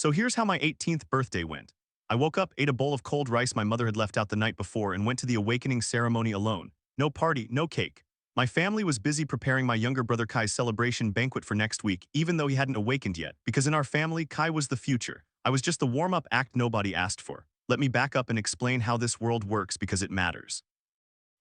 So here's how my 18th birthday went. I woke up, ate a bowl of cold rice my mother had left out the night before, and went to the awakening ceremony alone. No party, no cake. My family was busy preparing my younger brother Kai's celebration banquet for next week, even though he hadn't awakened yet, because in our family, Kai was the future. I was just the warm-up act nobody asked for. Let me back up and explain how this world works because it matters.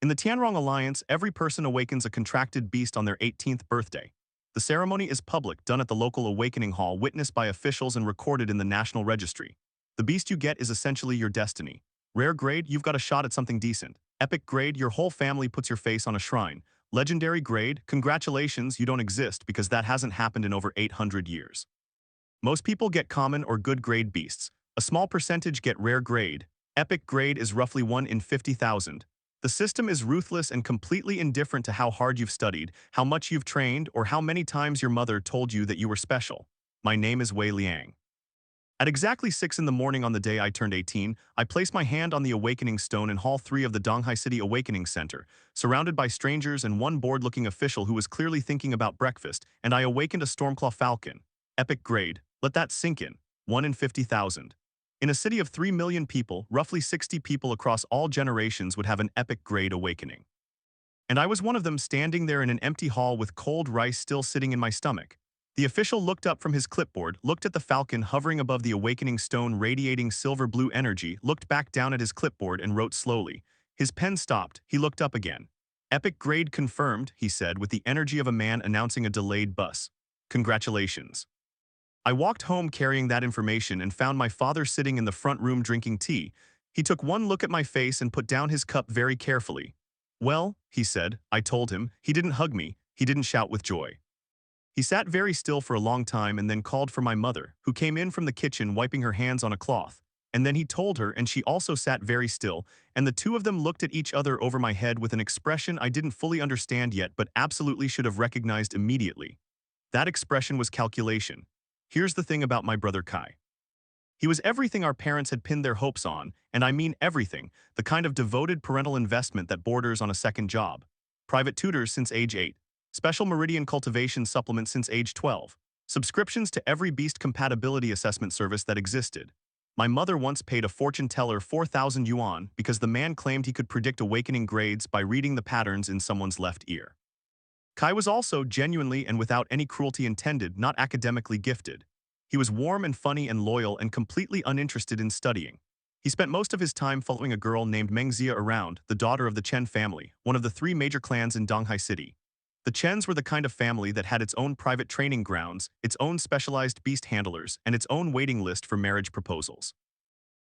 In the Tianrong Alliance, every person awakens a contracted beast on their 18th birthday. The ceremony is public, done at the local awakening hall, witnessed by officials and recorded in the National Registry. The beast you get is essentially your destiny. Rare grade, you've got a shot at something decent. Epic grade, your whole family puts your face on a shrine. Legendary grade, congratulations, you don't exist because that hasn't happened in over 800 years. Most people get common or good grade beasts. A small percentage get rare grade. Epic grade is roughly 1 in 50,000. The system is ruthless and completely indifferent to how hard you've studied, how much you've trained, or how many times your mother told you that you were special. My name is Wei Liang. At exactly 6 in the morning on the day I turned 18, I placed my hand on the awakening stone in Hall 3 of the Donghai City Awakening Center, surrounded by strangers and one bored-looking official who was clearly thinking about breakfast, and I awakened a Stormclaw Falcon. Epic grade. Let that sink in. 1 in 50,000. In a city of 3 million people, roughly 60 people across all generations would have an epic grade awakening. And I was one of them, standing there in an empty hall with cold rice still sitting in my stomach. The official looked up from his clipboard, looked at the falcon hovering above the awakening stone radiating silver-blue energy, looked back down at his clipboard and wrote slowly. His pen stopped. He looked up again. Epic grade confirmed, he said, with the energy of a man announcing a delayed bus. Congratulations. I walked home carrying that information and found my father sitting in the front room drinking tea. He took one look at my face and put down his cup very carefully. Well, he said, I told him. He didn't hug me. He didn't shout with joy. He sat very still for a long time and then called for my mother, who came in from the kitchen wiping her hands on a cloth. And then he told her, and she also sat very still, and the two of them looked at each other over my head with an expression I didn't fully understand yet but absolutely should have recognized immediately. That expression was calculation. Here's the thing about my brother Kai. He was everything our parents had pinned their hopes on, and I mean everything, the kind of devoted parental investment that borders on a second job. Private tutors since age 8. Special meridian cultivation supplements since age 12. Subscriptions to every beast compatibility assessment service that existed. My mother once paid a fortune teller 4,000 yuan because the man claimed he could predict awakening grades by reading the patterns in someone's left ear. Kai was also, genuinely and without any cruelty intended, not academically gifted. He was warm and funny and loyal and completely uninterested in studying. He spent most of his time following a girl named Mengzia around, the daughter of the Chen family, one of the 3 major clans in Donghai City. The Chens were the kind of family that had its own private training grounds, its own specialized beast handlers, and its own waiting list for marriage proposals.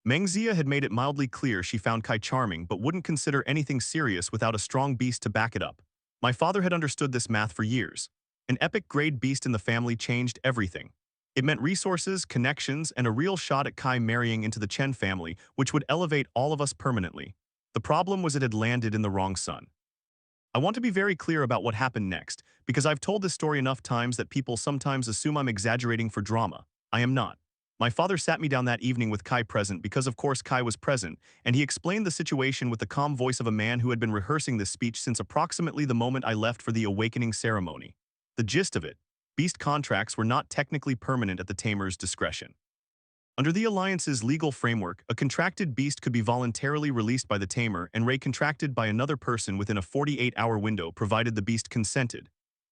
Mengzia had made it mildly clear she found Kai charming but wouldn't consider anything serious without a strong beast to back it up. My father had understood this math for years. An epic grade beast in the family changed everything. It meant resources, connections, and a real shot at Kai marrying into the Chen family, which would elevate all of us permanently. The problem was it had landed in the wrong son. I want to be very clear about what happened next, because I've told this story enough times that people sometimes assume I'm exaggerating for drama. I am not. My father sat me down that evening with Kai present because of course Kai was present, and he explained the situation with the calm voice of a man who had been rehearsing this speech since approximately the moment I left for the awakening ceremony. The gist of it: beast contracts were not technically permanent at the tamer's discretion. Under the Alliance's legal framework, a contracted beast could be voluntarily released by the tamer and recontracted by another person within a 48-hour window provided the beast consented.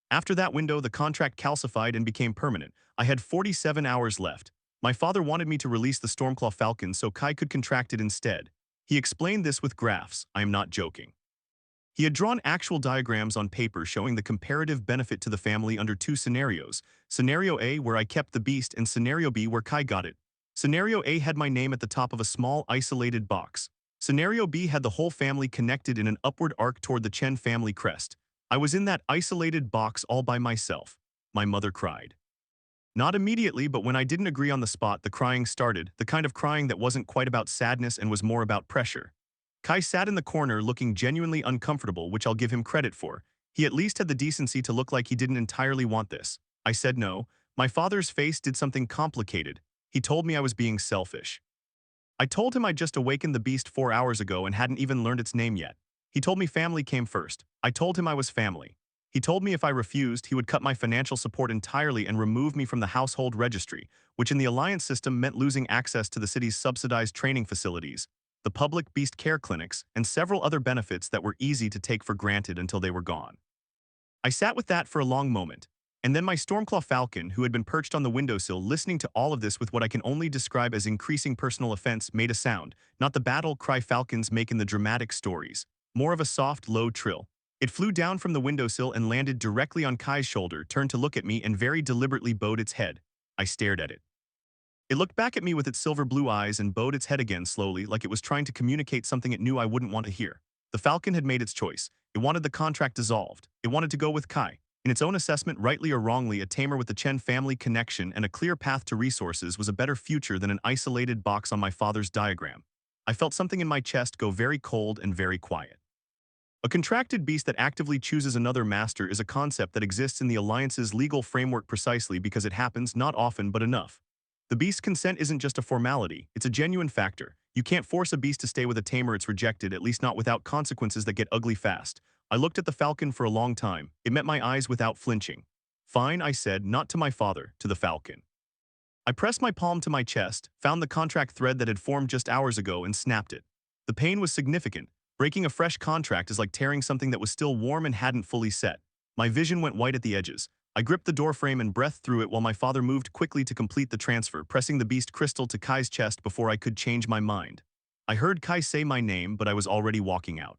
After that window, the contract calcified and became permanent. I had 47 hours left. My father wanted me to release the Stormclaw Falcon so Kai could contract it instead. He explained this with graphs. I am not joking. He had drawn actual diagrams on paper showing the comparative benefit to the family under 2 scenarios. Scenario A, where I kept the beast, and Scenario B, where Kai got it. Scenario A had my name at the top of a small, isolated box. Scenario B had the whole family connected in an upward arc toward the Chen family crest. I was in that isolated box all by myself. My mother cried. Not immediately, but when I didn't agree on the spot, the crying started, the kind of crying that wasn't quite about sadness and was more about pressure. Kai sat in the corner looking genuinely uncomfortable, which I'll give him credit for. He at least had the decency to look like he didn't entirely want this. I said no. My father's face did something complicated. He told me I was being selfish. I told him I'd just awakened the beast 4 hours ago and hadn't even learned its name yet. He told me family came first. I told him I was family. He told me if I refused, he would cut my financial support entirely and remove me from the household registry, which in the Alliance system meant losing access to the city's subsidized training facilities, the public beast care clinics, and several other benefits that were easy to take for granted until they were gone. I sat with that for a long moment, and then my Stormclaw Falcon, who had been perched on the windowsill listening to all of this with what I can only describe as increasing personal offense, made a sound, not the battle cry falcons make in the dramatic stories, more of a soft, low trill. It flew down from the windowsill and landed directly on Kai's shoulder, turned to look at me, and very deliberately bowed its head. I stared at it. It looked back at me with its silver blue eyes and bowed its head again slowly, like it was trying to communicate something it knew I wouldn't want to hear. The Falcon had made its choice. It wanted the contract dissolved. It wanted to go with Kai. In its own assessment, rightly or wrongly, a tamer with the Chen family connection and a clear path to resources was a better future than an isolated box on my father's diagram. I felt something in my chest go very cold and very quiet. A contracted beast that actively chooses another master is a concept that exists in the Alliance's legal framework precisely because it happens not often but enough. The beast's consent isn't just a formality, it's a genuine factor. You can't force a beast to stay with a tamer it's rejected, at least not without consequences that get ugly fast. I looked at the Falcon for a long time. It met my eyes without flinching. Fine, I said, not to my father, to the Falcon. I pressed my palm to my chest, found the contract thread that had formed just hours ago, and snapped it. The pain was significant. Breaking a fresh contract is like tearing something that was still warm and hadn't fully set. My vision went white at the edges. I gripped the doorframe and breathed through it while my father moved quickly to complete the transfer, pressing the beast crystal to Kai's chest before I could change my mind. I heard Kai say my name, but I was already walking out.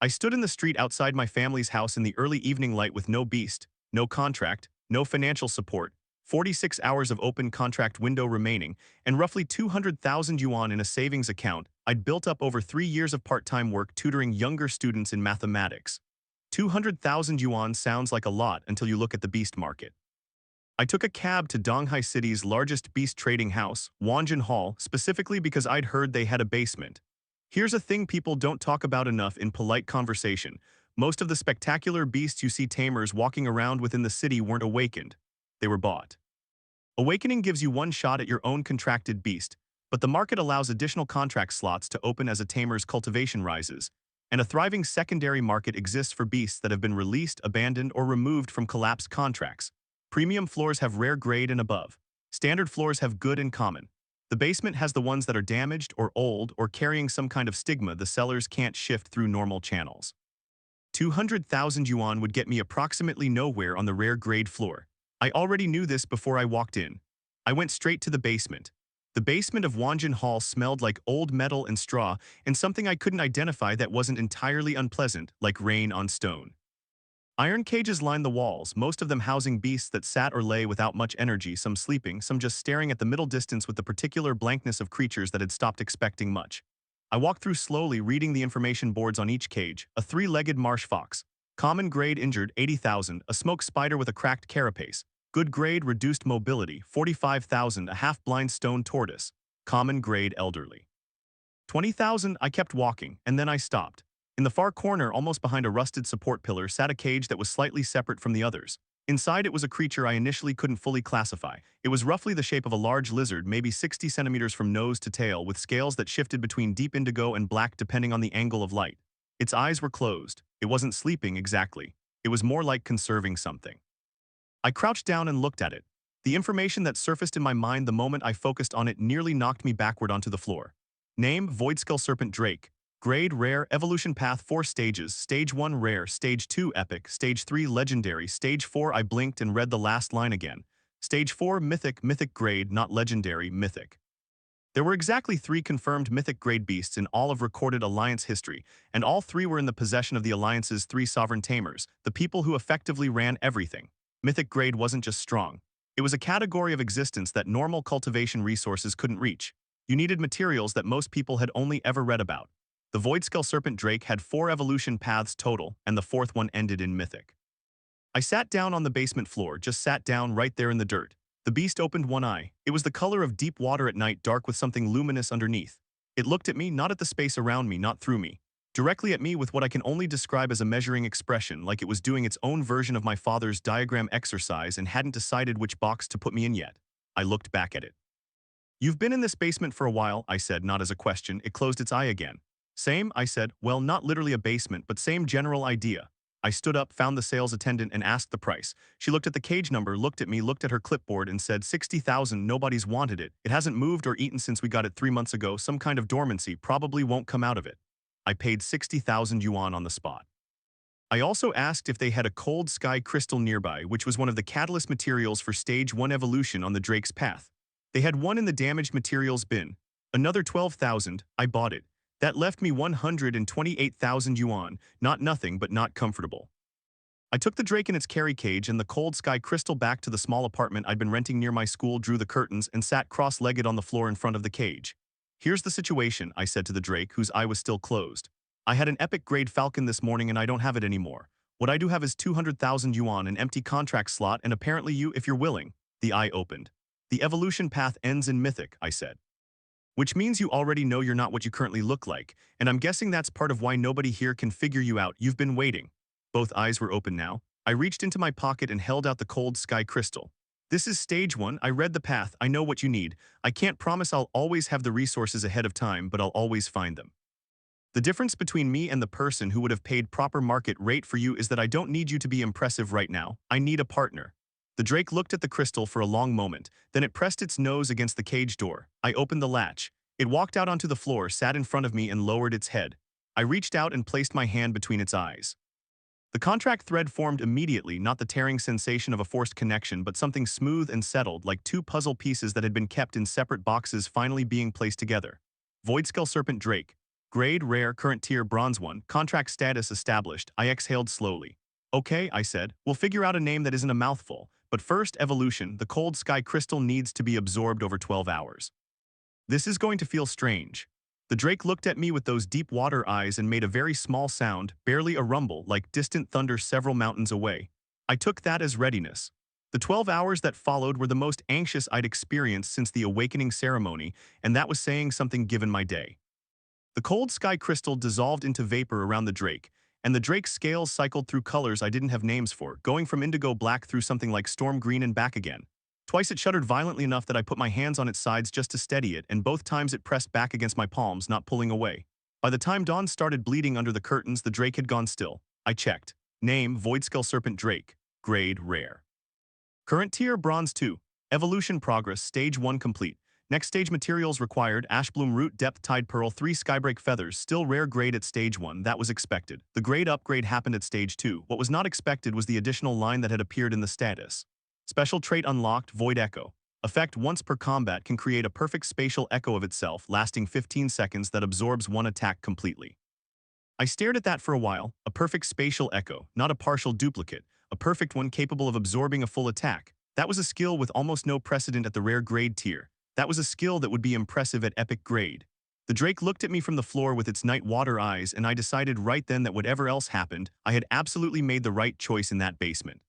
I stood in the street outside my family's house in the early evening light with no beast, no contract, no financial support, 46 hours of open contract window remaining, and roughly 200,000 yuan in a savings account I'd built up over 3 years of part-time work tutoring younger students in mathematics. 200,000 yuan sounds like a lot until you look at the beast market. I took a cab to Donghai City's largest beast trading house, Wanjin Hall, specifically because I'd heard they had a basement. Here's a thing people don't talk about enough in polite conversation. Most of the spectacular beasts you see tamers walking around within the city weren't awakened. They were bought. Awakening gives you one shot at your own contracted beast, but the market allows additional contract slots to open as a tamer's cultivation rises, and a thriving secondary market exists for beasts that have been released, abandoned, or removed from collapsed contracts. Premium floors have rare grade and above. Standard floors have good and common. The basement has the ones that are damaged or old or carrying some kind of stigma the sellers can't shift through normal channels. 200,000 yuan would get me approximately nowhere on the rare grade floor. I already knew this before I walked in. I went straight to the basement. The basement of Wanjin Hall smelled like old metal and straw and something I couldn't identify that wasn't entirely unpleasant, like rain on stone. Iron cages lined the walls, most of them housing beasts that sat or lay without much energy, some sleeping, some just staring at the middle distance with the particular blankness of creatures that had stopped expecting much. I walked through slowly, reading the information boards on each cage. A 3-legged marsh fox. Common grade injured, 80,000. A smoke spider with a cracked carapace. Good grade reduced mobility, 45,000. A half-blind stone tortoise. Common grade elderly. 20,000. I kept walking, and then I stopped. In the far corner, almost behind a rusted support pillar, sat a cage that was slightly separate from the others. Inside it was a creature I initially couldn't fully classify. It was roughly the shape of a large lizard, maybe 60 centimeters from nose to tail, with scales that shifted between deep indigo and black depending on the angle of light. Its eyes were closed. It wasn't sleeping exactly. It was more like conserving something. I crouched down and looked at it. The information that surfaced in my mind the moment I focused on it nearly knocked me backward onto the floor. Name, Voidskull Serpent Drake. Grade Rare, Evolution Path 4 stages, Stage 1 Rare, Stage 2 Epic, Stage 3 Legendary, Stage 4 I blinked and read the last line again. Stage 4 Mythic, Mythic Grade, not Legendary, Mythic. There were exactly 3 confirmed Mythic Grade beasts in all of recorded Alliance history, and all 3 were in the possession of the Alliance's 3 sovereign tamers, the people who effectively ran everything. Mythic Grade wasn't just strong. It was a category of existence that normal cultivation resources couldn't reach. You needed materials that most people had only ever read about. The Voidskull Serpent Drake had 4 evolution paths total, and the 4th one ended in Mythic. I sat down on the basement floor, just sat down right there in the dirt. The beast opened one eye. It was the color of deep water at night, dark with something luminous underneath. It looked at me, not at the space around me, not through me. Directly at me with what I can only describe as a measuring expression, like it was doing its own version of my father's diagram exercise and hadn't decided which box to put me in yet. I looked back at it. "You've been in this basement for a while," I said, not as a question. It closed its eye again. "Same," I said. "Well, not literally a basement, but same general idea." I stood up, found the sales attendant, and asked the price. She looked at the cage number, looked at me, looked at her clipboard, and said, 60,000, nobody's wanted it. It hasn't moved or eaten since we got it 3 months ago, some kind of dormancy, probably won't come out of it. I paid 60,000 yuan on the spot. I also asked if they had a cold sky crystal nearby, which was one of the catalyst materials for Stage 1 evolution on the Drake's path. They had one in the damaged materials bin. Another 12,000, I bought it. That left me 128,000 yuan, not nothing but not comfortable. I took the Drake in its carry cage and the cold sky crystal back to the small apartment I'd been renting near my school, drew the curtains, and sat cross-legged on the floor in front of the cage. Here's the situation, I said to the Drake, whose eye was still closed. I had an epic grade Falcon this morning and I don't have it anymore. What I do have is 200,000 yuan, an empty contract slot, and apparently you, if you're willing. The eye opened. The evolution path ends in mythic, I said. Which means you already know you're not what you currently look like, and I'm guessing that's part of why nobody here can figure you out. You've been waiting. Both eyes were open now. I reached into my pocket and held out the cold sky crystal. This is stage 1. I read the path. I know what you need. I can't promise I'll always have the resources ahead of time, but I'll always find them. The difference between me and the person who would have paid proper market rate for you is that I don't need you to be impressive right now. I need a partner. The Drake looked at the crystal for a long moment, then it pressed its nose against the cage door. I opened the latch. It walked out onto the floor, sat in front of me, and lowered its head. I reached out and placed my hand between its eyes. The contract thread formed immediately, not the tearing sensation of a forced connection, but something smooth and settled, like two puzzle pieces that had been kept in separate boxes finally being placed together. Void Skull Serpent Drake. Grade rare, current tier bronze 1, contract status established. I exhaled slowly. Okay, I said, we'll figure out a name that isn't a mouthful, but first, evolution. The cold sky crystal needs to be absorbed over 12 hours. This is going to feel strange. The Drake looked at me with those deep water eyes and made a very small sound, barely a rumble, like distant thunder several mountains away. I took that as readiness. The 12 hours that followed were the most anxious I'd experienced since the awakening ceremony, and that was saying something given my day. The cold sky crystal dissolved into vapor around the Drake, and the Drake's scales cycled through colors I didn't have names for, going from indigo black through something like storm green and back again. Twice it shuddered violently enough that I put my hands on its sides just to steady it, and both times it pressed back against my palms, not pulling away. By the time dawn started bleeding under the curtains, the Drake had gone still. I checked. Name, Void Skull Serpent Drake. Grade, rare. Current tier, bronze 2. Evolution progress, stage 1 complete. Next stage materials required, Ashbloom Root, Depth Tide Pearl, 3 Skybreak Feathers, still rare grade at stage 1, that was expected. The grade upgrade happened at stage 2. What was not expected was the additional line that had appeared in the status. Special trait unlocked, Void Echo. Effect once per combat can create a perfect spatial echo of itself, lasting 15 seconds that absorbs one attack completely. I stared at that for a while, a perfect spatial echo, not a partial duplicate, a perfect one capable of absorbing a full attack. That was a skill with almost no precedent at the rare grade tier. That was a skill that would be impressive at epic grade. The Drake looked at me from the floor with its night water eyes, and I decided right then that whatever else happened, I had absolutely made the right choice in that basement.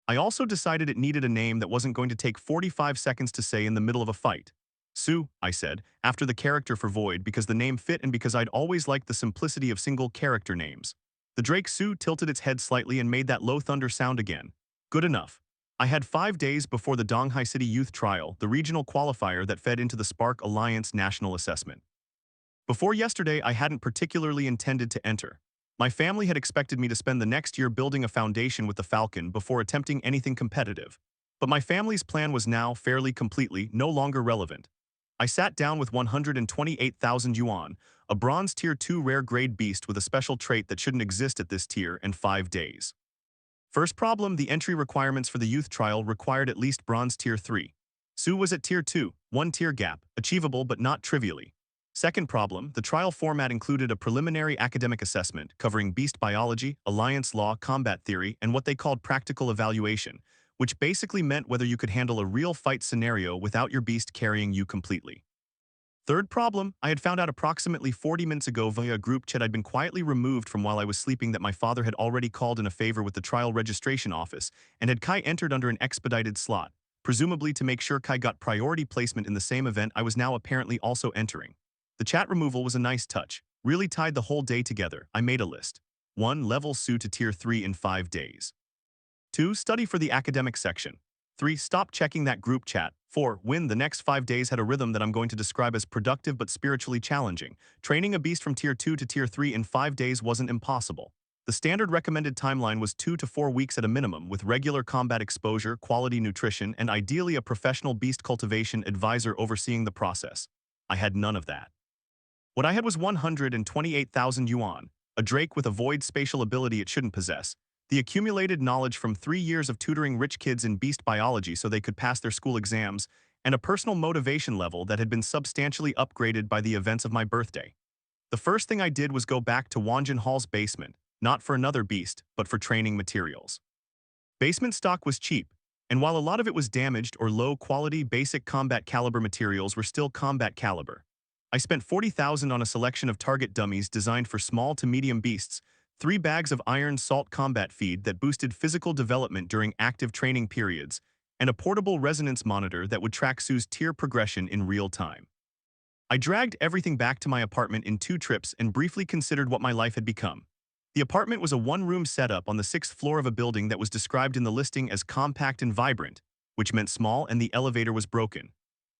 I also decided it needed a name that wasn't going to take 45 seconds to say in the middle of a fight. Sue, I said, after the character for Void, because the name fit and because I'd always liked the simplicity of single character names. The Drake Sue tilted its head slightly and made that low thunder sound again. Good enough. I had 5 days before the Donghai City Youth Trial, the regional qualifier that fed into the Spark Alliance National Assessment. Before yesterday, I hadn't particularly intended to enter. My family had expected me to spend the next year building a foundation with the Falcon before attempting anything competitive. But my family's plan was now, fairly completely, no longer relevant. I sat down with 128,000 yuan, a bronze tier 2 rare grade beast with a special trait that shouldn't exist at this tier, and 5 days. First problem, the entry requirements for the youth trial required at least bronze tier 3. Sue was at tier 2, 1 tier gap, achievable but not trivially. Second problem, the trial format included a preliminary academic assessment covering beast biology, alliance law, combat theory, and what they called practical evaluation, which basically meant whether you could handle a real fight scenario without your beast carrying you completely. Third problem, I had found out approximately 40 minutes ago via a group chat I'd been quietly removed from while I was sleeping that my father had already called in a favor with the trial registration office and had Kai entered under an expedited slot, presumably to make sure Kai got priority placement in the same event I was now apparently also entering. The chat removal was a nice touch, really tied the whole day together. I made a list. 1. Level Sue to tier 3 in 5 days. 2. Study for the academic section. 3. Stop checking that group chat. 4. Win. The next 5 days had a rhythm that I'm going to describe as productive but spiritually challenging. Training a beast from tier 2 to tier 3 in 5 days wasn't impossible. The standard recommended timeline was 2 to 4 weeks at a minimum, with regular combat exposure, quality nutrition, and ideally a professional beast cultivation advisor overseeing the process. I had none of that. What I had was 128,000 yuan, a drake with a void spatial ability it shouldn't possess, the accumulated knowledge from 3 years of tutoring rich kids in beast biology so they could pass their school exams, and a personal motivation level that had been substantially upgraded by the events of my birthday. The first thing I did was go back to Wanjin Hall's basement, not for another beast, but for training materials. Basement stock was cheap, and while a lot of it was damaged or low-quality basic combat caliber materials were still combat caliber. I spent 40,000 on a selection of target dummies designed for small to medium beasts, 3 bags of iron salt combat feed that boosted physical development during active training periods, and a portable resonance monitor that would track Sue's tier progression in real time. I dragged everything back to my apartment in 2 trips and briefly considered what my life had become. The apartment was a one-room setup on the 6th floor of a building that was described in the listing as compact and vibrant, which meant small and the elevator was broken.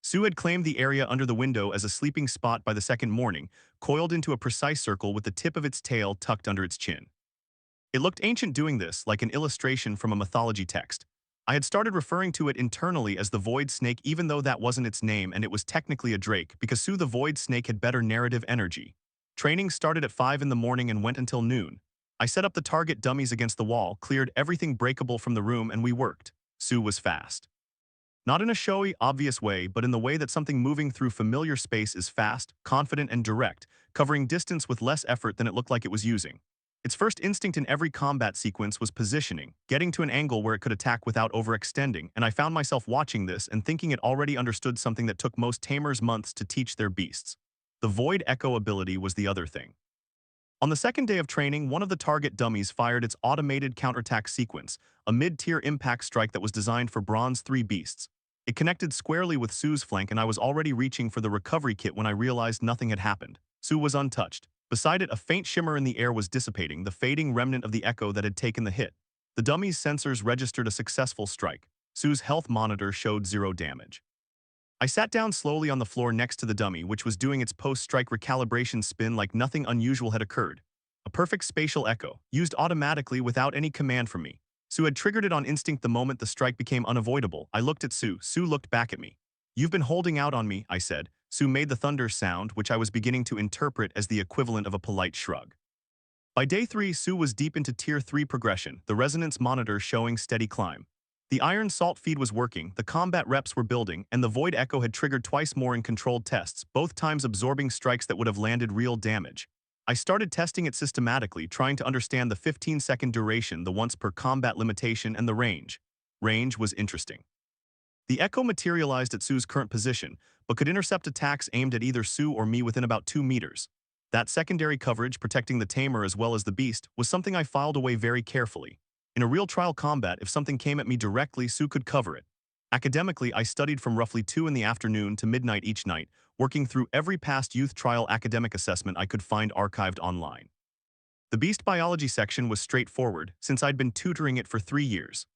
Sue had claimed the area under the window as a sleeping spot by the second morning, coiled into a precise circle with the tip of its tail tucked under its chin. It looked ancient doing this, like an illustration from a mythology text. I had started referring to it internally as the Void Snake even though that wasn't its name and it was technically a drake because Sue the Void Snake had better narrative energy. Training started at 5 in the morning and went until noon. I set up the target dummies against the wall, cleared everything breakable from the room, and we worked. Sue was fast. Not in a showy, obvious way, but in the way that something moving through familiar space is fast, confident, and direct, covering distance with less effort than it looked like it was using. Its first instinct in every combat sequence was positioning, getting to an angle where it could attack without overextending, and I found myself watching this and thinking it already understood something that took most tamers months to teach their beasts. The Void Echo ability was the other thing. On the second day of training, one of the target dummies fired its automated counterattack sequence, a mid-tier impact strike that was designed for Bronze 3 beasts. It connected squarely with Sue's flank and I was already reaching for the recovery kit when I realized nothing had happened. Sue was untouched. Beside it, a faint shimmer in the air was dissipating, the fading remnant of the echo that had taken the hit. The dummy's sensors registered a successful strike. Sue's health monitor showed 0 damage. I sat down slowly on the floor next to the dummy, which was doing its post-strike recalibration spin like nothing unusual had occurred. A perfect spatial echo, used automatically without any command from me. Sue had triggered it on instinct the moment the strike became unavoidable. I looked at Sue. Sue looked back at me. "You've been holding out on me," I said. Sue made the thunder sound, which I was beginning to interpret as the equivalent of a polite shrug. By day 3, Sue was deep into Tier 3 progression, the resonance monitor showing steady climb. The iron salt feed was working, the combat reps were building, and the Void Echo had triggered twice more in controlled tests, both times absorbing strikes that would have landed real damage. I started testing it systematically, trying to understand the 15-second duration, the once per combat limitation, and the range. Range was interesting. The Echo materialized at Sue's current position, but could intercept attacks aimed at either Sue or me within about 2 meters. That secondary coverage, protecting the Tamer as well as the beast, was something I filed away very carefully. In a real trial combat, if something came at me directly, Sue could cover it. Academically, I studied from roughly 2 in the afternoon to midnight each night, working through every past youth trial academic assessment I could find archived online. The beast biology section was straightforward, since I'd been tutoring it for 3 years.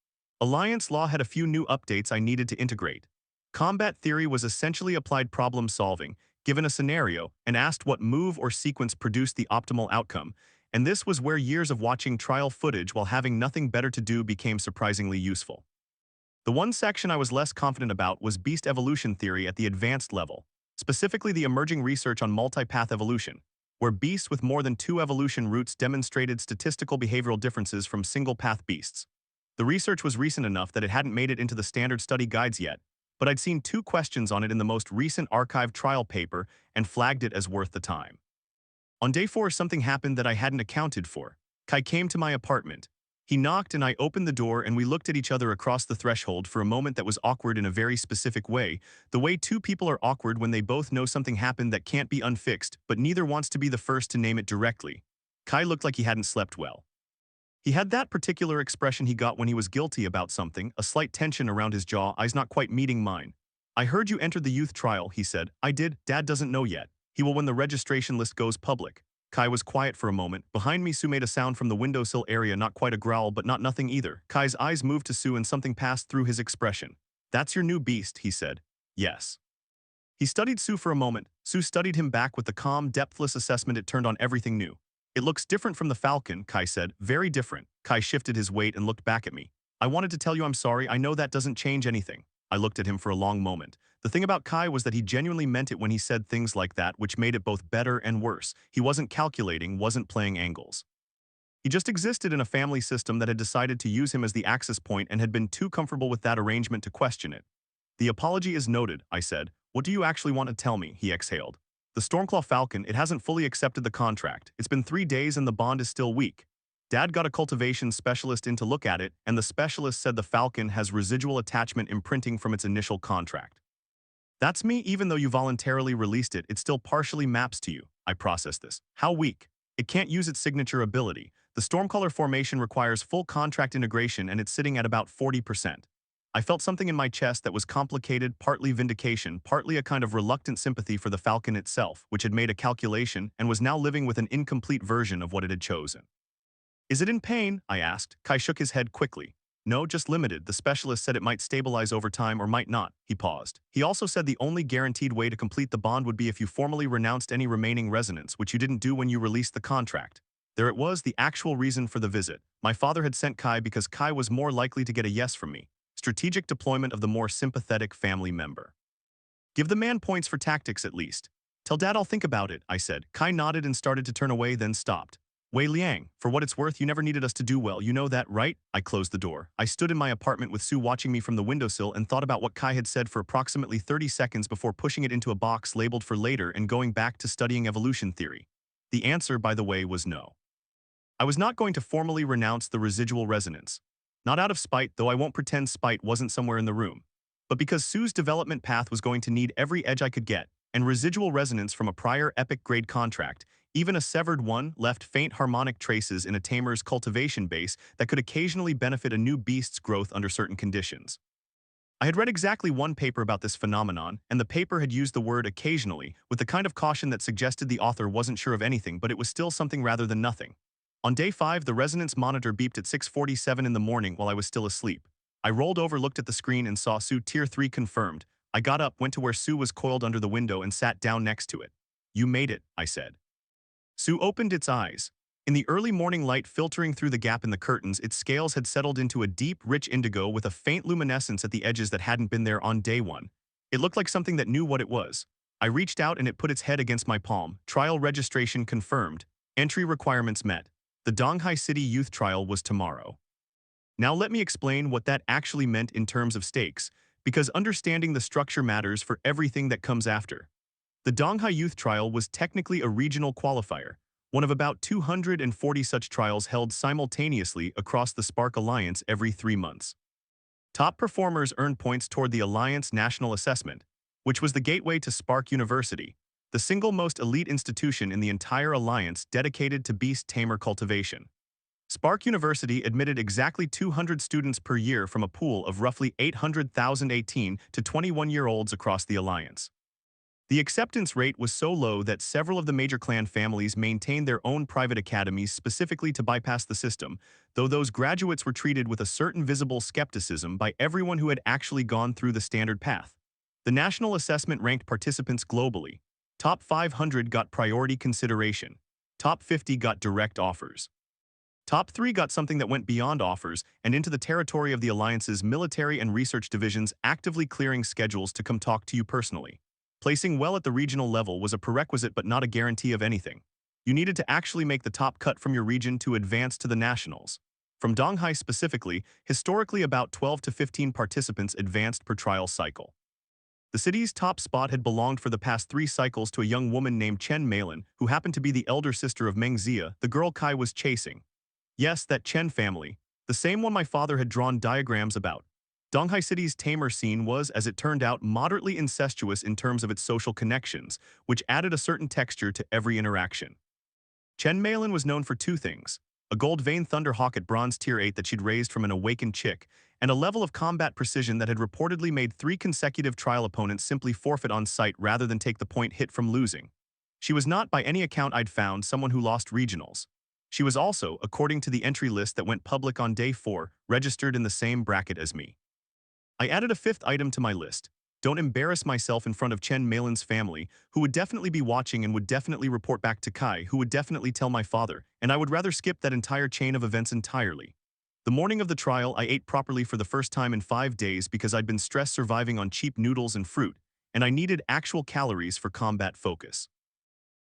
Alliance law had a few new updates I needed to integrate. Combat theory was essentially applied problem solving, given a scenario, and asked what move or sequence produced the optimal outcome, and this was where years of watching trial footage while having nothing better to do became surprisingly useful. The one section I was less confident about was beast evolution theory at the advanced level, specifically the emerging research on multipath evolution, where beasts with more than 2 evolution routes demonstrated statistical behavioral differences from single-path beasts. The research was recent enough that it hadn't made it into the standard study guides yet, but I'd seen 2 questions on it in the most recent archived trial paper and flagged it as worth the time. On day 4, something happened that I hadn't accounted for. Kai came to my apartment. He knocked and I opened the door and we looked at each other across the threshold for a moment that was awkward in a very specific way, the way 2 people are awkward when they both know something happened that can't be unfixed, but neither wants to be the first to name it directly. Kai looked like he hadn't slept well. He had that particular expression he got when he was guilty about something, a slight tension around his jaw, eyes not quite meeting mine. "I heard you entered the youth trial," he said. "I did. Dad doesn't know yet. He will when the registration list goes public." Kai was quiet for a moment. Behind me, Sue made a sound from the windowsill area, not quite a growl, but not nothing either. Kai's eyes moved to Sue and something passed through his expression. "That's your new beast," he said. "Yes." He studied Sue for a moment. Sue studied him back with the calm, depthless assessment it turned on everything new. It looks different from the Falcon, Kai said. Very different. Kai shifted his weight and looked back at me. I wanted to tell you I'm sorry. I know that doesn't change anything. I looked at him for a long moment. The thing about Kai was that he genuinely meant it when he said things like that, which made it both better and worse. He wasn't calculating, wasn't playing angles. He just existed in a family system that had decided to use him as the access point and had been too comfortable with that arrangement to question it. The apology is noted, I said. What do you actually want to tell me? He exhaled. The Stormclaw Falcon, it hasn't fully accepted the contract. It's been 3 days and the bond is still weak. Dad got a cultivation specialist in to look at it, and the specialist said the Falcon has residual attachment imprinting from its initial contract. That's me. Even though you voluntarily released it, it still partially maps to you. I processed this. How weak? It can't use its signature ability. The Stormcaller formation requires full contract integration and it's sitting at about 40%. I felt something in my chest that was complicated, partly vindication, partly a kind of reluctant sympathy for the Falcon itself, which had made a calculation and was now living with an incomplete version of what it had chosen. Is it in pain? I asked. Kai shook his head quickly. No, just limited. The specialist said it might stabilize over time or might not. He paused. He also said the only guaranteed way to complete the bond would be if you formally renounced any remaining resonance, which you didn't do when you released the contract. There it was, the actual reason for the visit. My father had sent Kai because Kai was more likely to get a yes from me. Strategic deployment of the more sympathetic family member. Give the man points for tactics at least. Tell Dad I'll think about it, I said. Kai nodded and started to turn away, then stopped. Wei Liang, for what it's worth, you never needed us to do well, you know that, right? I closed the door. I stood in my apartment with Sue watching me from the windowsill and thought about what Kai had said for approximately 30 seconds before pushing it into a box labeled for later and going back to studying evolution theory. The answer, by the way, was no. I was not going to formally renounce the residual resonance. Not out of spite, though I won't pretend spite wasn't somewhere in the room. But because Sue's development path was going to need every edge I could get, and residual resonance from a prior epic-grade contract, even a severed one, left faint harmonic traces in a Tamer's cultivation base that could occasionally benefit a new beast's growth under certain conditions. I had read exactly one paper about this phenomenon, and the paper had used the word occasionally, with the kind of caution that suggested the author wasn't sure of anything, but it was still something rather than nothing. On day 5, the resonance monitor beeped at 6:47 in the morning while I was still asleep. I rolled over, looked at the screen, and saw Sue Tier 3 confirmed. I got up, went to where Sue was coiled under the window, and sat down next to it. You made it, I said. Sue opened its eyes. In the early morning light filtering through the gap in the curtains, its scales had settled into a deep, rich indigo with a faint luminescence at the edges that hadn't been there on day 1. It looked like something that knew what it was. I reached out and it put its head against my palm. Trial registration confirmed. Entry requirements met. The Donghai City Youth Trial was tomorrow. Now let me explain what that actually meant in terms of stakes, because understanding the structure matters for everything that comes after. The Donghai Youth Trial was technically a regional qualifier, one of about 240 such trials held simultaneously across the Spark Alliance every 3 months. Top performers earned points toward the Alliance National Assessment, which was the gateway to Spark University, the single most elite institution in the entire Alliance dedicated to beast tamer cultivation. Spark University admitted exactly 200 students per year from a pool of roughly 800,000 18 to 21-year-olds across the Alliance. The acceptance rate was so low that several of the major clan families maintained their own private academies specifically to bypass the system, though those graduates were treated with a certain visible skepticism by everyone who had actually gone through the standard path. The national assessment ranked participants globally. Top 500 got priority consideration. Top 50 got direct offers. Top 3 got something that went beyond offers and into the territory of the Alliance's military and research divisions, actively clearing schedules to come talk to you personally. Placing well at the regional level was a prerequisite but not a guarantee of anything. You needed to actually make the top cut from your region to advance to the nationals. From Donghai specifically, historically about 12 to 15 participants advanced per trial cycle. The city's top spot had belonged for the past 3 cycles to a young woman named Chen Malin, who happened to be the elder sister of Meng Zia, the girl Kai was chasing. Yes, that Chen family, the same one my father had drawn diagrams about. Donghai City's tamer scene was, as it turned out, moderately incestuous in terms of its social connections, which added a certain texture to every interaction. Chen Malin was known for 2 things: a gold vein thunderhawk at bronze tier 8 that she'd raised from an awakened chick, and a level of combat precision that had reportedly made 3 consecutive trial opponents simply forfeit on sight rather than take the point hit from losing. She was not, by any account I'd found, someone who lost regionals. She was also, according to the entry list that went public on day 4, registered in the same bracket as me. I added a 5th item to my list: Don't embarrass myself in front of Chen Malin's family, who would definitely be watching and would definitely report back to Kai, who would definitely tell my father, and I would rather skip that entire chain of events entirely. The morning of the trial, I ate properly for the first time in 5 days because I'd been stressed surviving on cheap noodles and fruit, and I needed actual calories for combat focus.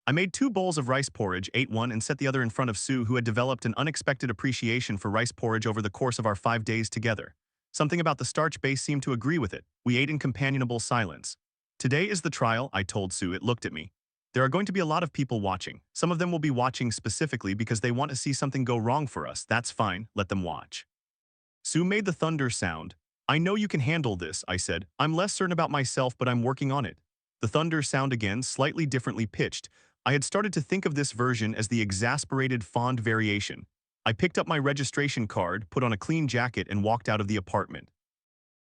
I made 2 bowls of rice porridge, ate one and set the other in front of Sue, who had developed an unexpected appreciation for rice porridge over the course of our 5 days together. Something about the starch base seemed to agree with it. We ate in companionable silence. Today is the trial, I told Sue. It looked at me. There are going to be a lot of people watching. Some of them will be watching specifically because they want to see something go wrong for us. That's fine, let them watch. Sue made the thunder sound. I know you can handle this, I said. I'm less certain about myself, but I'm working on it. The thunder sound again, slightly differently pitched. I had started to think of this version as the exasperated fond variation. I picked up my registration card, put on a clean jacket, and walked out of the apartment.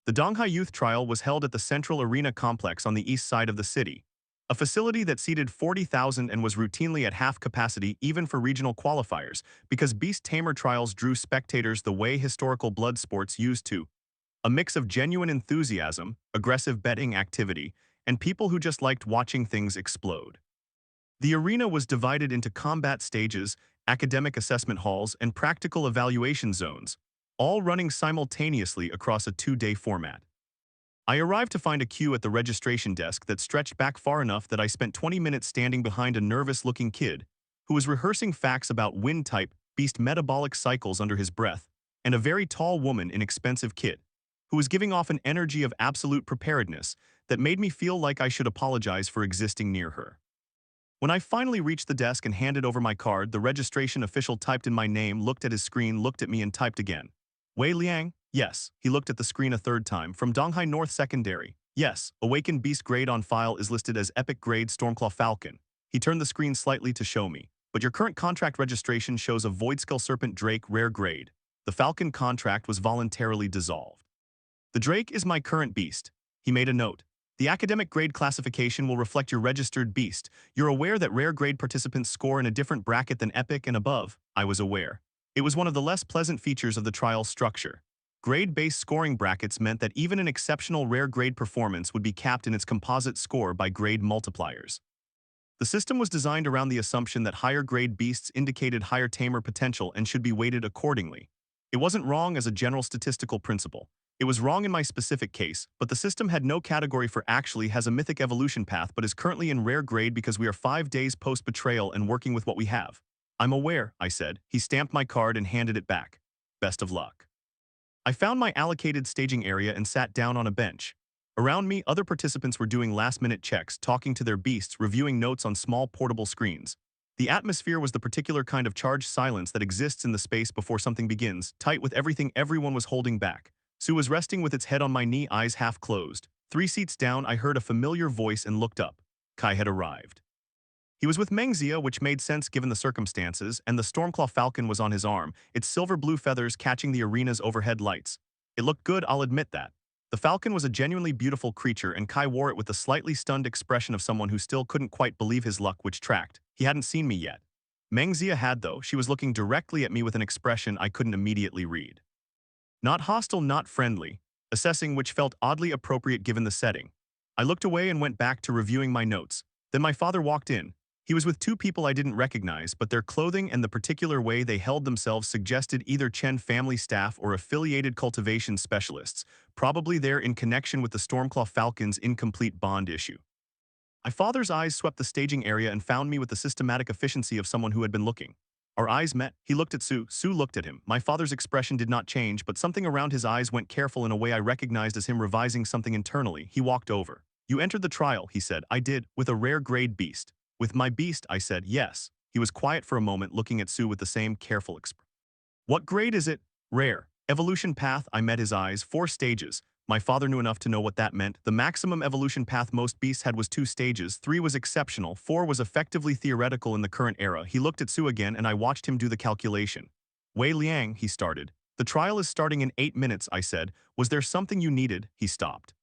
The Donghai Youth Trial was held at the Central Arena Complex on the east side of the city, a facility that seated 40,000 and was routinely at half capacity even for regional qualifiers because Beast Tamer trials drew spectators the way historical blood sports used to. A mix of genuine enthusiasm, aggressive betting activity, and people who just liked watching things explode. The arena was divided into combat stages, academic assessment halls, and practical evaluation zones, all running simultaneously across a 2-day format. I arrived to find a queue at the registration desk that stretched back far enough that I spent 20 minutes standing behind a nervous-looking kid who was rehearsing facts about wind-type beast metabolic cycles under his breath, and a very tall woman in expensive kit who was giving off an energy of absolute preparedness that made me feel like I should apologize for existing near her. When I finally reached the desk and handed over my card, the registration official typed in my name, looked at his screen, looked at me, and typed again. Wei Liang? Yes. He looked at the screen a third time. From Donghai North Secondary. Yes. Awakened Beast grade on file is listed as Epic grade Stormclaw Falcon. He turned the screen slightly to show me. But your current contract registration shows a Void Skull Serpent Drake rare grade. The Falcon contract was voluntarily dissolved. The Drake is my current beast. He made a note. The academic grade classification will reflect your registered beast. You're aware that rare grade participants score in a different bracket than epic and above? I was aware. It was one of the less pleasant features of the trial structure. Grade-based scoring brackets meant that even an exceptional rare grade performance would be capped in its composite score by grade multipliers. The system was designed around the assumption that higher grade beasts indicated higher tamer potential and should be weighted accordingly. It wasn't wrong as a general statistical principle. It was wrong in my specific case, but the system had no category for actually has a mythic evolution path but is currently in rare grade because we are 5 days post-betrayal and working with what we have. I'm aware, I said. He stamped my card and handed it back. Best of luck. I found my allocated staging area and sat down on a bench. Around me, other participants were doing last-minute checks, talking to their beasts, reviewing notes on small portable screens. The atmosphere was the particular kind of charged silence that exists in the space before something begins, tight with everything everyone was holding back. Sue was resting with its head on my knee, eyes half closed. 3 seats down, I heard a familiar voice and looked up. Kai had arrived. He was with Mengzia, which made sense given the circumstances, and the Stormclaw Falcon was on his arm, its silver-blue feathers catching the arena's overhead lights. It looked good, I'll admit that. The Falcon was a genuinely beautiful creature, and Kai wore it with the slightly stunned expression of someone who still couldn't quite believe his luck, which tracked. He hadn't seen me yet. Mengzia had, though. She was looking directly at me with an expression I couldn't immediately read. Not hostile, not friendly, assessing which felt oddly appropriate given the setting. I looked away and went back to reviewing my notes. Then my father walked in. He was with 2 people I didn't recognize, but their clothing and the particular way they held themselves suggested either Chen family staff or affiliated cultivation specialists, probably there in connection with the Stormclaw Falcon's incomplete bond issue. My father's eyes swept the staging area and found me with the systematic efficiency of someone who had been looking. Our eyes met. He looked at Sue. Sue looked at him. My father's expression did not change, but something around his eyes went careful in a way I recognized as him revising something internally. He walked over. You entered the trial, he said. I did, with a rare grade beast. With my beast, I said, yes. He was quiet for a moment, looking at Sue with the same careful expression. What grade is it? Rare. Evolution path, I met his eyes. 4 stages. My father knew enough to know what that meant. The maximum evolution path most beasts had was 2 stages, 3 was exceptional, 4 was effectively theoretical in the current era. He looked at Sue again and I watched him do the calculation. Wei Liang, he started. The trial is starting in 8 minutes, I said. Was there something you needed? He stopped.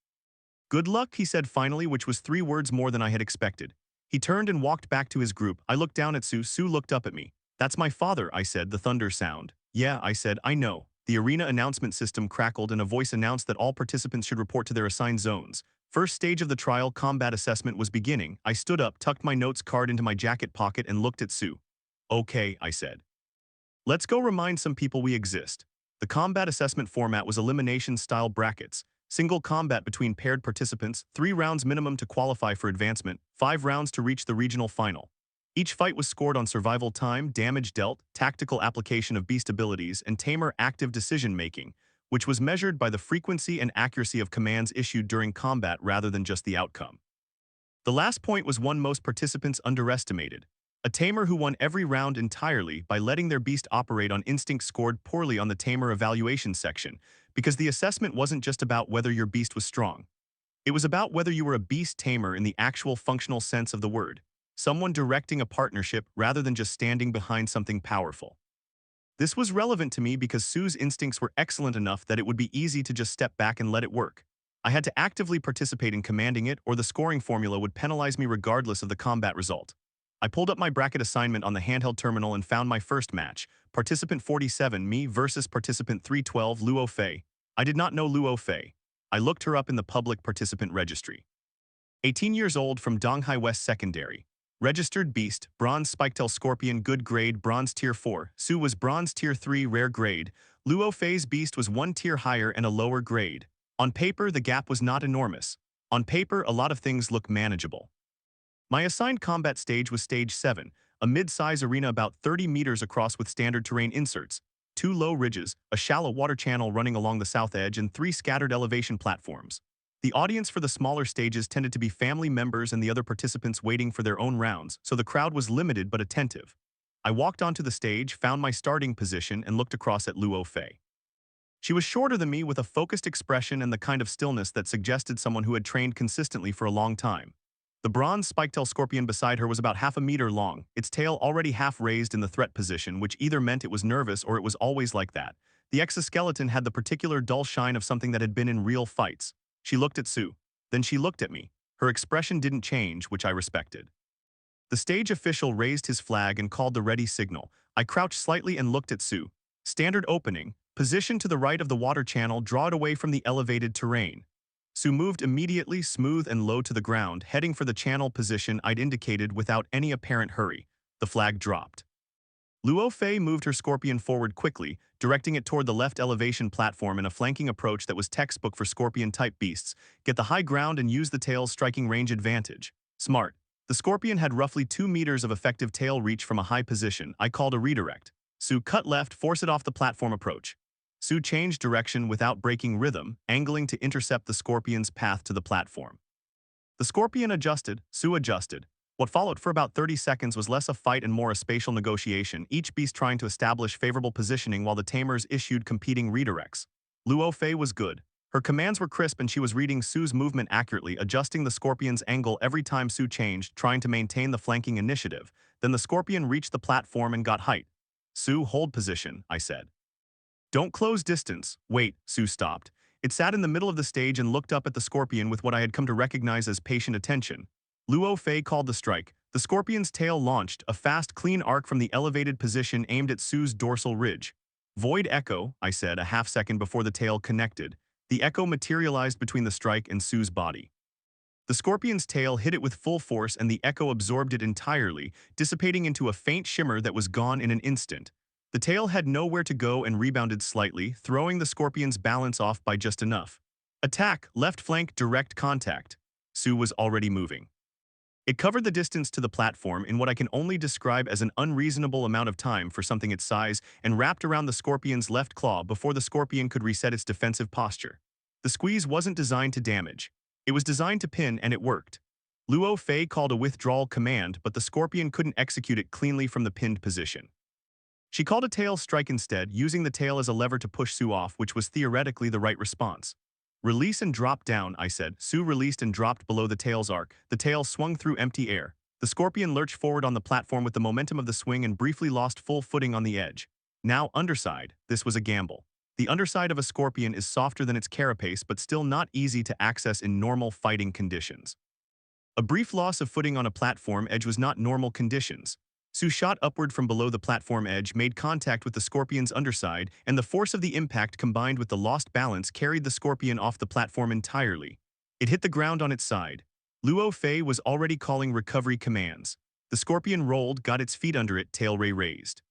Good luck, he said finally, which was 3 words more than I had expected. He turned and walked back to his group. I looked down at Sue. Sue looked up at me. That's my father, I said, the thunder sound. Yeah, I said, I know. The arena announcement system crackled and a voice announced that all participants should report to their assigned zones. First stage of the trial combat assessment was beginning. I stood up, tucked my notes card into my jacket pocket, and looked at Sue. Okay, I said. Let's go remind some people we exist. The combat assessment format was elimination-style brackets. Single combat between paired participants, 3 rounds minimum to qualify for advancement, 5 rounds to reach the regional final. Each fight was scored on survival time, damage dealt, tactical application of beast abilities, and Tamer active decision-making, which was measured by the frequency and accuracy of commands issued during combat rather than just the outcome. The last point was one most participants underestimated. A tamer who won every round entirely by letting their beast operate on instinct scored poorly on the tamer evaluation section, because the assessment wasn't just about whether your beast was strong. It was about whether you were a beast tamer in the actual functional sense of the word, someone directing a partnership rather than just standing behind something powerful. This was relevant to me because Sue's instincts were excellent enough that it would be easy to just step back and let it work. I had to actively participate in commanding it, or the scoring formula would penalize me regardless of the combat result. I pulled up my bracket assignment on the handheld terminal and found my first match, Participant 47, me versus Participant 312, Luo Fei. I did not know Luo Fei. I looked her up in the public participant registry. 18 years old from Donghai West Secondary. Registered Beast, Bronze Spiketail Scorpion, good grade, Bronze Tier 4. Sue was Bronze Tier 3, rare grade. Luo Fei's Beast was 1 tier higher and a lower grade. On paper, the gap was not enormous. On paper, a lot of things look manageable. My assigned combat stage was Stage 7, a mid-size arena about 30 meters across with standard terrain inserts, 2 low ridges, a shallow water channel running along the south edge, and 3 scattered elevation platforms. The audience for the smaller stages tended to be family members and the other participants waiting for their own rounds, so the crowd was limited but attentive. I walked onto the stage, found my starting position, and looked across at Luo Fei. She was shorter than me with a focused expression and the kind of stillness that suggested someone who had trained consistently for a long time. The bronze spiketail scorpion beside her was about half a meter long, its tail already half raised in the threat position, which either meant it was nervous or it was always like that. The exoskeleton had the particular dull shine of something that had been in real fights. She looked at Sue. Then she looked at me. Her expression didn't change, which I respected. The stage official raised his flag and called the ready signal. I crouched slightly and looked at Sue. Standard opening. Position to the right of the water channel, draw it away from the elevated terrain. Sue moved immediately, smooth and low to the ground, heading for the channel position I'd indicated without any apparent hurry. The flag dropped. Luo Fei moved her scorpion forward quickly, directing it toward the left elevation platform in a flanking approach that was textbook for scorpion-type beasts. Get the high ground and use the tail's striking range advantage. Smart. The scorpion had roughly 2 meters of effective tail reach from a high position. I called a redirect. Sue cut left, force it off the platform approach. Sue changed direction without breaking rhythm, angling to intercept the scorpion's path to the platform. The scorpion adjusted, Sue adjusted. What followed for about 30 seconds was less a fight and more a spatial negotiation, each beast trying to establish favorable positioning while the tamers issued competing redirects. Luo Fei was good. Her commands were crisp and she was reading Sue's movement accurately, adjusting the scorpion's angle every time Sue changed, trying to maintain the flanking initiative. Then the scorpion reached the platform and got height. Sue, hold position, I said. Don't close distance. Wait, Sue stopped. It sat in the middle of the stage and looked up at the scorpion with what I had come to recognize as patient attention. Luo Fei called the strike. The scorpion's tail launched, a fast, clean arc from the elevated position aimed at Sue's dorsal ridge. Void echo, I said a half second before the tail connected. The echo materialized between the strike and Sue's body. The scorpion's tail hit it with full force and the echo absorbed it entirely, dissipating into a faint shimmer that was gone in an instant. The tail had nowhere to go and rebounded slightly, throwing the scorpion's balance off by just enough. Attack, left flank, direct contact. Sue was already moving. It covered the distance to the platform in what I can only describe as an unreasonable amount of time for something its size and wrapped around the scorpion's left claw before the scorpion could reset its defensive posture. The squeeze wasn't designed to damage. It was designed to pin, and it worked. Luo Fei called a withdrawal command, but the scorpion couldn't execute it cleanly from the pinned position. She called a tail strike instead, using the tail as a lever to push Sue off, which was theoretically the right response. Release and drop down, I said. Sue released and dropped below the tail's arc. The tail swung through empty air. The scorpion lurched forward on the platform with the momentum of the swing and briefly lost full footing on the edge. Now underside. This was a gamble. The underside of a scorpion is softer than its carapace, but still not easy to access in normal fighting conditions. A brief loss of footing on a platform edge was not normal conditions. Sue shot upward from below the platform edge, made contact with the scorpion's underside, and the force of the impact combined with the lost balance carried the scorpion off the platform entirely. It hit the ground on its side. Luo Fei was already calling recovery commands. The scorpion rolled, got its feet under it, tail ray raised.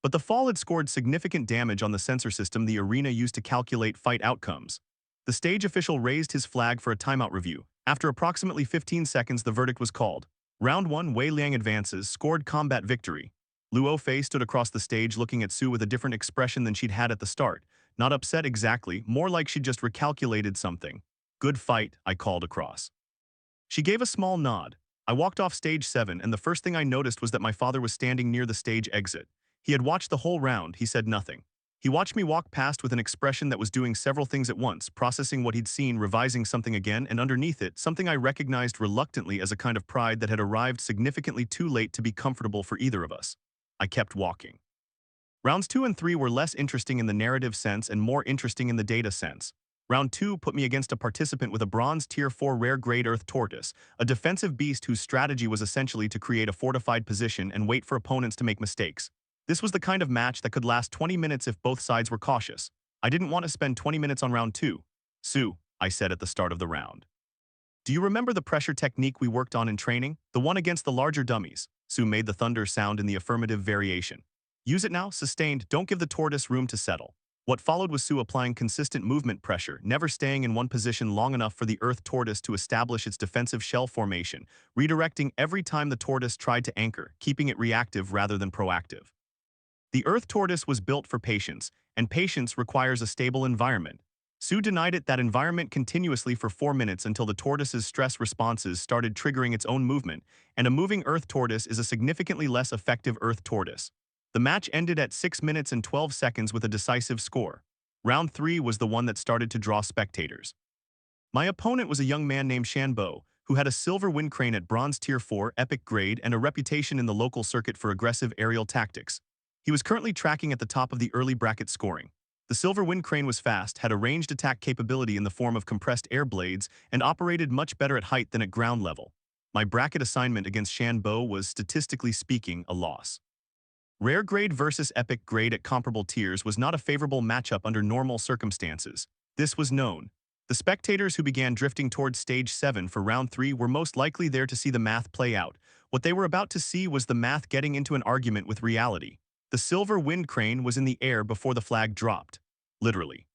But the fall had scored significant damage on the sensor system the arena used to calculate fight outcomes. The stage official raised his flag for a timeout review. After approximately 15 seconds, the verdict was called. Round 1, Wei Liang advances, scored combat victory. Luo Fei stood across the stage looking at Su with a different expression than she'd had at the start. Not upset exactly, more like she'd just recalculated something. Good fight, I called across. She gave a small nod. I walked off stage 7 and the first thing I noticed was that my father was standing near the stage exit. He had watched the whole round, he said nothing. He watched me walk past with an expression that was doing several things at once, processing what he'd seen, revising something again, and underneath it, something I recognized reluctantly as a kind of pride that had arrived significantly too late to be comfortable for either of us. I kept walking. Rounds 2 and 3 were less interesting in the narrative sense and more interesting in the data sense. Round 2 put me against a participant with a bronze tier 4 rare grade earth tortoise, a defensive beast whose strategy was essentially to create a fortified position and wait for opponents to make mistakes. This was the kind of match that could last 20 minutes if both sides were cautious. I didn't want to spend 20 minutes on round 2. Su, I said at the start of the round. Do you remember the pressure technique we worked on in training? The one against the larger dummies? Su made the thunder sound in the affirmative variation. Use it now, sustained, don't give the tortoise room to settle. What followed was Su applying consistent movement pressure, never staying in one position long enough for the earth tortoise to establish its defensive shell formation, redirecting every time the tortoise tried to anchor, keeping it reactive rather than proactive. The earth tortoise was built for patience, and patience requires a stable environment. Su denied it that environment continuously for 4 minutes until the tortoise's stress responses started triggering its own movement, and a moving earth tortoise is a significantly less effective earth tortoise. The match ended at 6 minutes and 12 seconds with a decisive score. Round 3 was the one that started to draw spectators. My opponent was a young man named Shanbo, who had a silver wind crane at bronze tier 4 epic grade and a reputation in the local circuit for aggressive aerial tactics. He was currently tracking at the top of the early bracket scoring. The silver wind crane was fast, had a ranged attack capability in the form of compressed air blades, and operated much better at height than at ground level. My bracket assignment against Shanbo was, statistically speaking, a loss. Rare grade versus epic grade at comparable tiers was not a favorable matchup under normal circumstances. This was known. The spectators who began drifting towards stage 7 for round 3 were most likely there to see the math play out. What they were about to see was the math getting into an argument with reality. The silver wind crane was in the air before the flag dropped. Literally.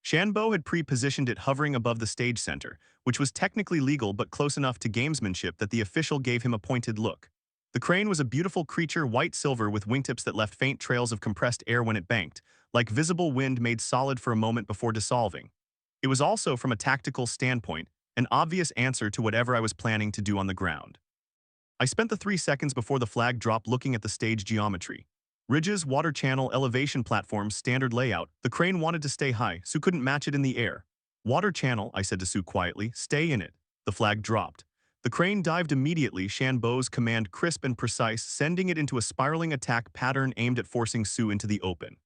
Shanbo had pre-positioned it hovering above the stage center, which was technically legal but close enough to gamesmanship that the official gave him a pointed look. The crane was a beautiful creature, white-silver with wingtips that left faint trails of compressed air when it banked, like visible wind made solid for a moment before dissolving. It was also, from a tactical standpoint, an obvious answer to whatever I was planning to do on the ground. I spent the 3 seconds before the flag dropped looking at the stage geometry. Ridges, water channel, elevation platforms, standard layout. The crane wanted to stay high, Su couldn't match it in the air. Water channel, I said to Su quietly, stay in it. The flag dropped. The crane dived immediately, Shanbo's command crisp and precise, sending it into a spiraling attack pattern aimed at forcing Su into the open.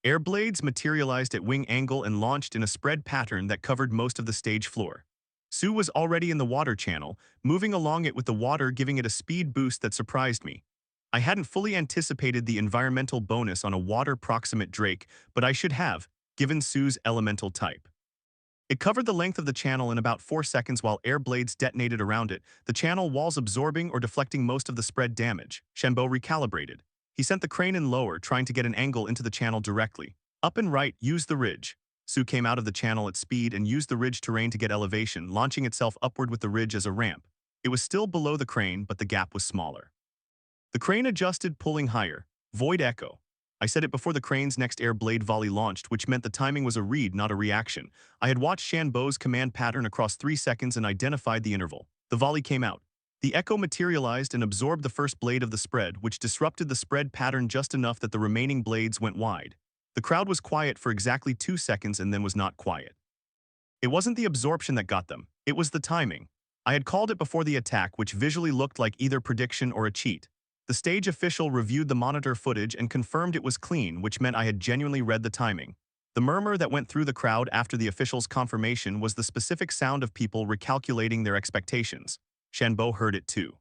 Air blades materialized at wing angle and launched in a spread pattern that covered most of the stage floor. Su was already in the water channel, moving along it with the water giving it a speed boost that surprised me. I hadn't fully anticipated the environmental bonus on a water-proximate Drake, but I should have, given Su's elemental type. It covered the length of the channel in about 4 seconds while air blades detonated around it, the channel walls absorbing or deflecting most of the spread damage. Shanbo recalibrated. He sent the crane in lower, trying to get an angle into the channel directly. Up and right, used the ridge. Su came out of the channel at speed and used the ridge terrain to get elevation, launching itself upward with the ridge as a ramp. It was still below the crane, but the gap was smaller. The crane adjusted, pulling higher. Void echo. I said it before the crane's next air blade volley launched, which meant the timing was a read, not a reaction. I had watched Shanbo's command pattern across 3 seconds and identified the interval. The volley came out. The echo materialized and absorbed the first blade of the spread, which disrupted the spread pattern just enough that the remaining blades went wide. The crowd was quiet for exactly 2 seconds and then was not quiet. It wasn't the absorption that got them. It was the timing. I had called it before the attack, which visually looked like either prediction or a cheat. The stage official reviewed the monitor footage and confirmed it was clean, which meant I had genuinely read the timing. The murmur that went through the crowd after the official's confirmation was the specific sound of people recalculating their expectations. Shanbo heard it too.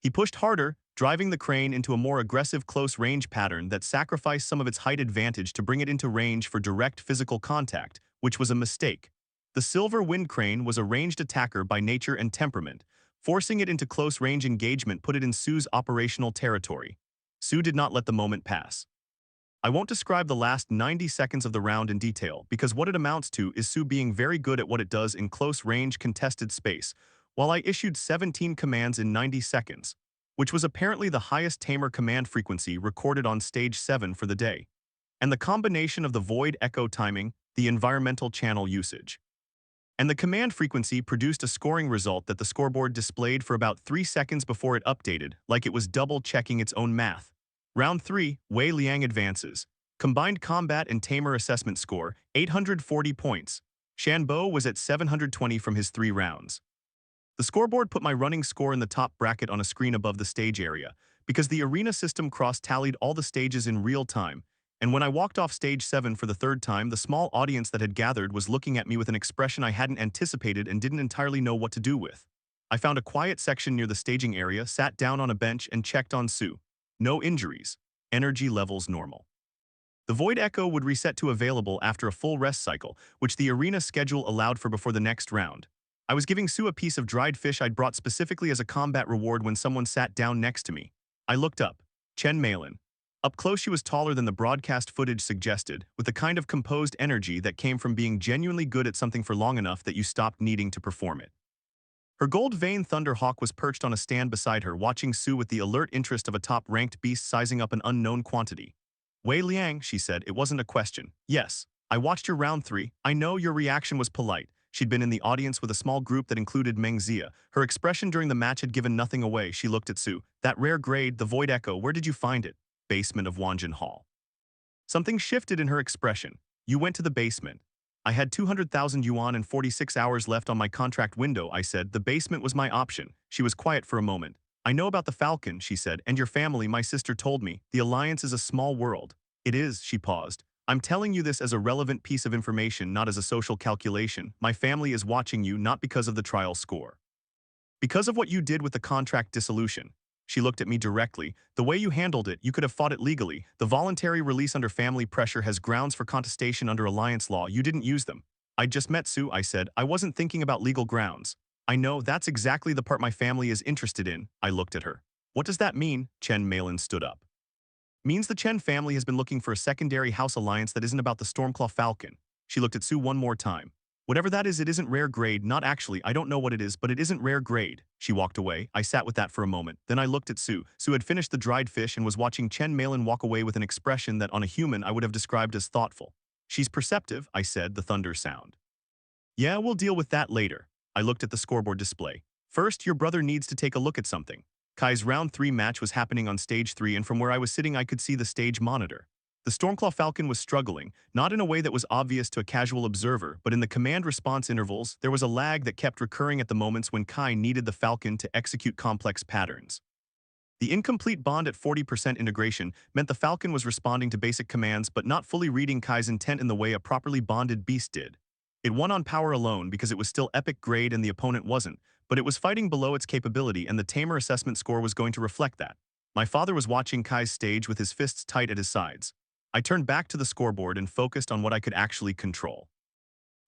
He pushed harder, driving the crane into a more aggressive close-range pattern that sacrificed some of its height advantage to bring it into range for direct physical contact, which was a mistake. The silver wind crane was a ranged attacker by nature and temperament. Forcing it into close-range engagement put it in Sue's operational territory. Sue did not let the moment pass. I won't describe the last 90 seconds of the round in detail because what it amounts to is Sue being very good at what it does in close-range contested space, while I issued 17 commands in 90 seconds, which was apparently the highest Tamer command frequency recorded on stage 7 for the day, and the combination of the void echo timing, the environmental channel usage, and the command frequency produced a scoring result that the scoreboard displayed for about 3 seconds before it updated, like it was double-checking its own math. Round 3, Wei Liang advances. Combined combat and Tamer assessment score, 840 points. Shanbo was at 720 from his 3 rounds. The scoreboard put my running score in the top bracket on a screen above the stage area, because the arena system cross-tallied all the stages in real time, and when I walked off stage 7 for the 3rd time, the small audience that had gathered was looking at me with an expression I hadn't anticipated and didn't entirely know what to do with. I found a quiet section near the staging area, sat down on a bench, and checked on Sue. No injuries. Energy levels normal. The void echo would reset to available after a full rest cycle, which the arena schedule allowed for before the next round. I was giving Sue a piece of dried fish I'd brought specifically as a combat reward when someone sat down next to me. I looked up. Chen Malin. Up close she was taller than the broadcast footage suggested, with the kind of composed energy that came from being genuinely good at something for long enough that you stopped needing to perform it. Her gold-veined Thunderhawk was perched on a stand beside her, watching Sue with the alert interest of a top-ranked beast sizing up an unknown quantity. Wei Liang, she said, it wasn't a question. Yes, I watched your round 3. I know your reaction was polite. She'd been in the audience with a small group that included Meng Zia. Her expression during the match had given nothing away. She looked at Sue. That rare grade, the void echo, where did you find it? Basement of Wanjin Hall. Something shifted in her expression. You went to the basement. I had 200,000 yuan and 46 hours left on my contract window, I said. The basement was my option. She was quiet for a moment. I know about the Falcon, she said, and your family, my sister told me. The Alliance is a small world. It is, she paused. I'm telling you this as a relevant piece of information, not as a social calculation. My family is watching you not because of the trial score. Because of what you did with the contract dissolution. She looked at me directly. The way you handled it, you could have fought it legally. The voluntary release under family pressure has grounds for contestation under alliance law. You didn't use them. I just met Sue, I said. I wasn't thinking about legal grounds. I know, that's exactly the part my family is interested in. I looked at her. What does that mean? Chen Malin stood up. Means the Chen family has been looking for a secondary house alliance that isn't about the Stormclaw Falcon. She looked at Sue one more time. Whatever that is, it isn't rare grade. Not actually, I don't know what it is, but it isn't rare grade. She walked away. I sat with that for a moment. Then I looked at Sue. Sue had finished the dried fish and was watching Chen Malin walk away with an expression that on a human I would have described as thoughtful. She's perceptive, I said, the thunder sound. Yeah, we'll deal with that later. I looked at the scoreboard display. First, your brother needs to take a look at something. Kai's round 3 match was happening on stage 3, and from where I was sitting I could see the stage monitor. The Stormclaw Falcon was struggling, not in a way that was obvious to a casual observer, but in the command-response intervals, there was a lag that kept recurring at the moments when Kai needed the Falcon to execute complex patterns. The incomplete bond at 40% integration meant the Falcon was responding to basic commands but not fully reading Kai's intent in the way a properly bonded beast did. It won on power alone because it was still epic grade and the opponent wasn't, but it was fighting below its capability and the Tamer assessment score was going to reflect that. My father was watching Kai's stage with his fists tight at his sides. I turned back to the scoreboard and focused on what I could actually control.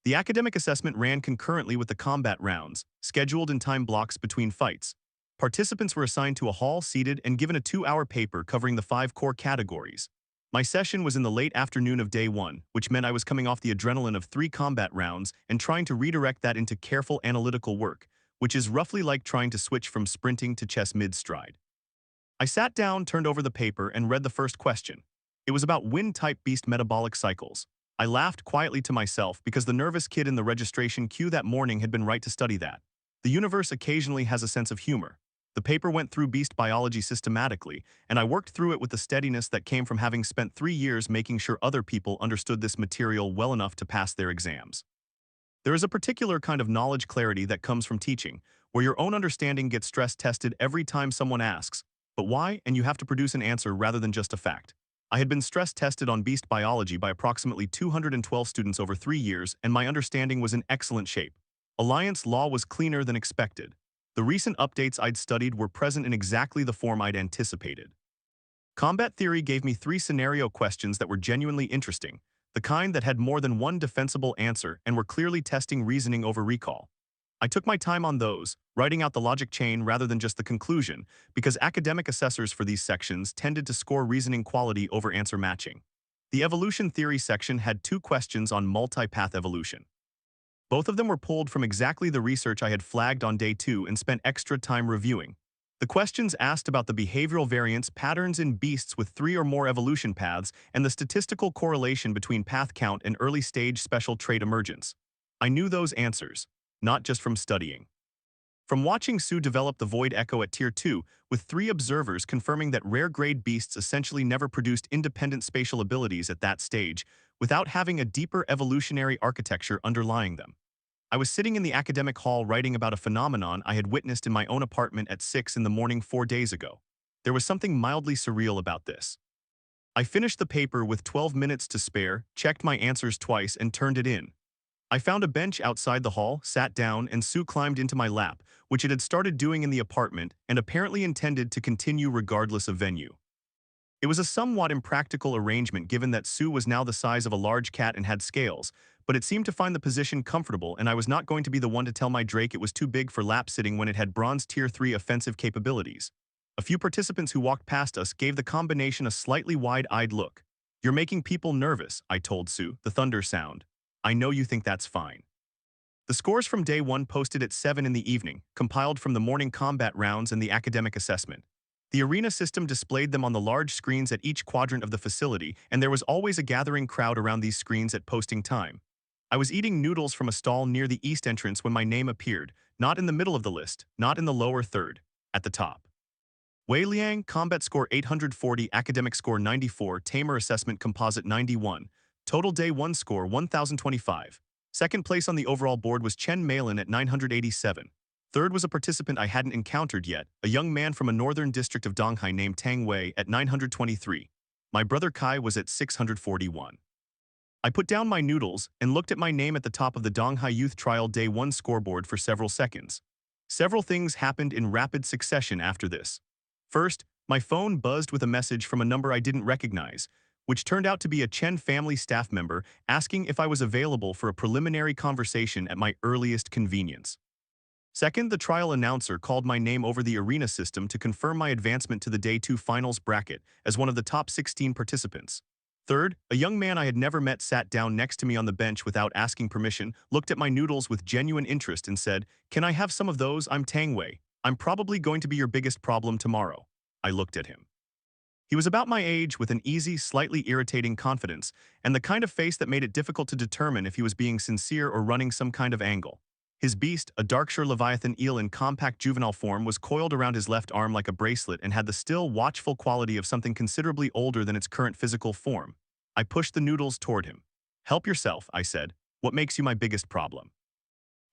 The academic assessment ran concurrently with the combat rounds, scheduled in time blocks between fights. Participants were assigned to a hall, seated, and given a 2-hour paper covering the 5 core categories. My session was in the late afternoon of day 1, which meant I was coming off the adrenaline of 3 combat rounds and trying to redirect that into careful analytical work, which is roughly like trying to switch from sprinting to chess mid-stride. I sat down, turned over the paper, and read the first question. It was about wind-type beast metabolic cycles. I laughed quietly to myself because the nervous kid in the registration queue that morning had been right to study that. The universe occasionally has a sense of humor. The paper went through beast biology systematically, and I worked through it with the steadiness that came from having spent 3 years making sure other people understood this material well enough to pass their exams. There is a particular kind of knowledge clarity that comes from teaching, where your own understanding gets stress-tested every time someone asks, but why? And you have to produce an answer rather than just a fact. I had been stress-tested on beast biology by approximately 212 students over 3 years, and my understanding was in excellent shape. Alliance law was cleaner than expected. The recent updates I'd studied were present in exactly the form I'd anticipated. Combat theory gave me 3 scenario questions that were genuinely interesting. the kind that had more than one defensible answer and were clearly testing reasoning over recall. I took my time on those, writing out the logic chain rather than just the conclusion, because academic assessors for these sections tended to score reasoning quality over answer matching. The evolution theory section had 2 questions on multi-path evolution. Both of them were pulled from exactly the research I had flagged on day 2 and spent extra time reviewing. The questions asked about the behavioral variance patterns in beasts with 3 or more evolution paths and the statistical correlation between path count and early-stage special trait emergence. I knew those answers, not just from studying. From watching Sue develop the Void Echo at Tier 2, with 3 observers confirming that rare-grade beasts essentially never produced independent spatial abilities at that stage, without having a deeper evolutionary architecture underlying them. I was sitting in the academic hall writing about a phenomenon I had witnessed in my own apartment at 6 in the morning 4 days ago. There was something mildly surreal about this. I finished the paper with 12 minutes to spare, checked my answers twice, and turned it in. I found a bench outside the hall, sat down, and Sue climbed into my lap, which it had started doing in the apartment and apparently intended to continue regardless of venue. It was a somewhat impractical arrangement given that Sue was now the size of a large cat and had scales, but it seemed to find the position comfortable, and I was not going to be the one to tell my Drake it was too big for lap sitting when it had bronze Tier 3 offensive capabilities. A few participants who walked past us gave the combination a slightly wide-eyed look. "You're making people nervous," I told Sue, the thunder sound. "I know you think that's fine." The scores from day 1 posted at 7 in the evening, compiled from the morning combat rounds and the academic assessment. The arena system displayed them on the large screens at each quadrant of the facility, and there was always a gathering crowd around these screens at posting time. I was eating noodles from a stall near the east entrance when my name appeared, not in the middle of the list, not in the lower third, at the top. Wei Liang, combat score 840, academic score 94, Tamer assessment composite 91, total day 1 score 1025. Second place on the overall board was Chen Malin at 987. Third was a participant I hadn't encountered yet, a young man from a northern district of Donghai named Tang Wei at 923. My brother Kai was at 641. I put down my noodles and looked at my name at the top of the Donghai Youth Trial Day 1 scoreboard for several seconds. Several things happened in rapid succession after this. First, my phone buzzed with a message from a number I didn't recognize, which turned out to be a Chen family staff member asking if I was available for a preliminary conversation at my earliest convenience. Second, the trial announcer called my name over the arena system to confirm my advancement to the Day 2 finals bracket as one of the top 16 participants. Third, a young man I had never met sat down next to me on the bench without asking permission, looked at my noodles with genuine interest and said, "Can I have some of those? I'm Tang Wei. I'm probably going to be your biggest problem tomorrow." I looked at him. He was about my age with an easy, slightly irritating confidence, and the kind of face that made it difficult to determine if he was being sincere or running some kind of angle. His beast, a Darkshire Leviathan eel in compact juvenile form, was coiled around his left arm like a bracelet and had the still, watchful quality of something considerably older than its current physical form. I pushed the noodles toward him. "Help yourself," I said. "What makes you my biggest problem?"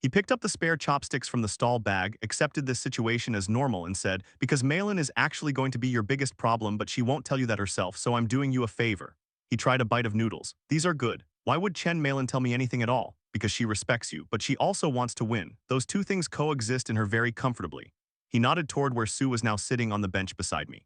He picked up the spare chopsticks from the stall bag, accepted this situation as normal, and said, "Because Malin is actually going to be your biggest problem, but she won't tell you that herself, so I'm doing you a favor." He tried a bite of noodles. "These are good. Why would Chen Malin tell me anything at all? Because she respects you, but she also wants to win. Those two things coexist in her very comfortably." He nodded toward where Sue was now sitting on the bench beside me.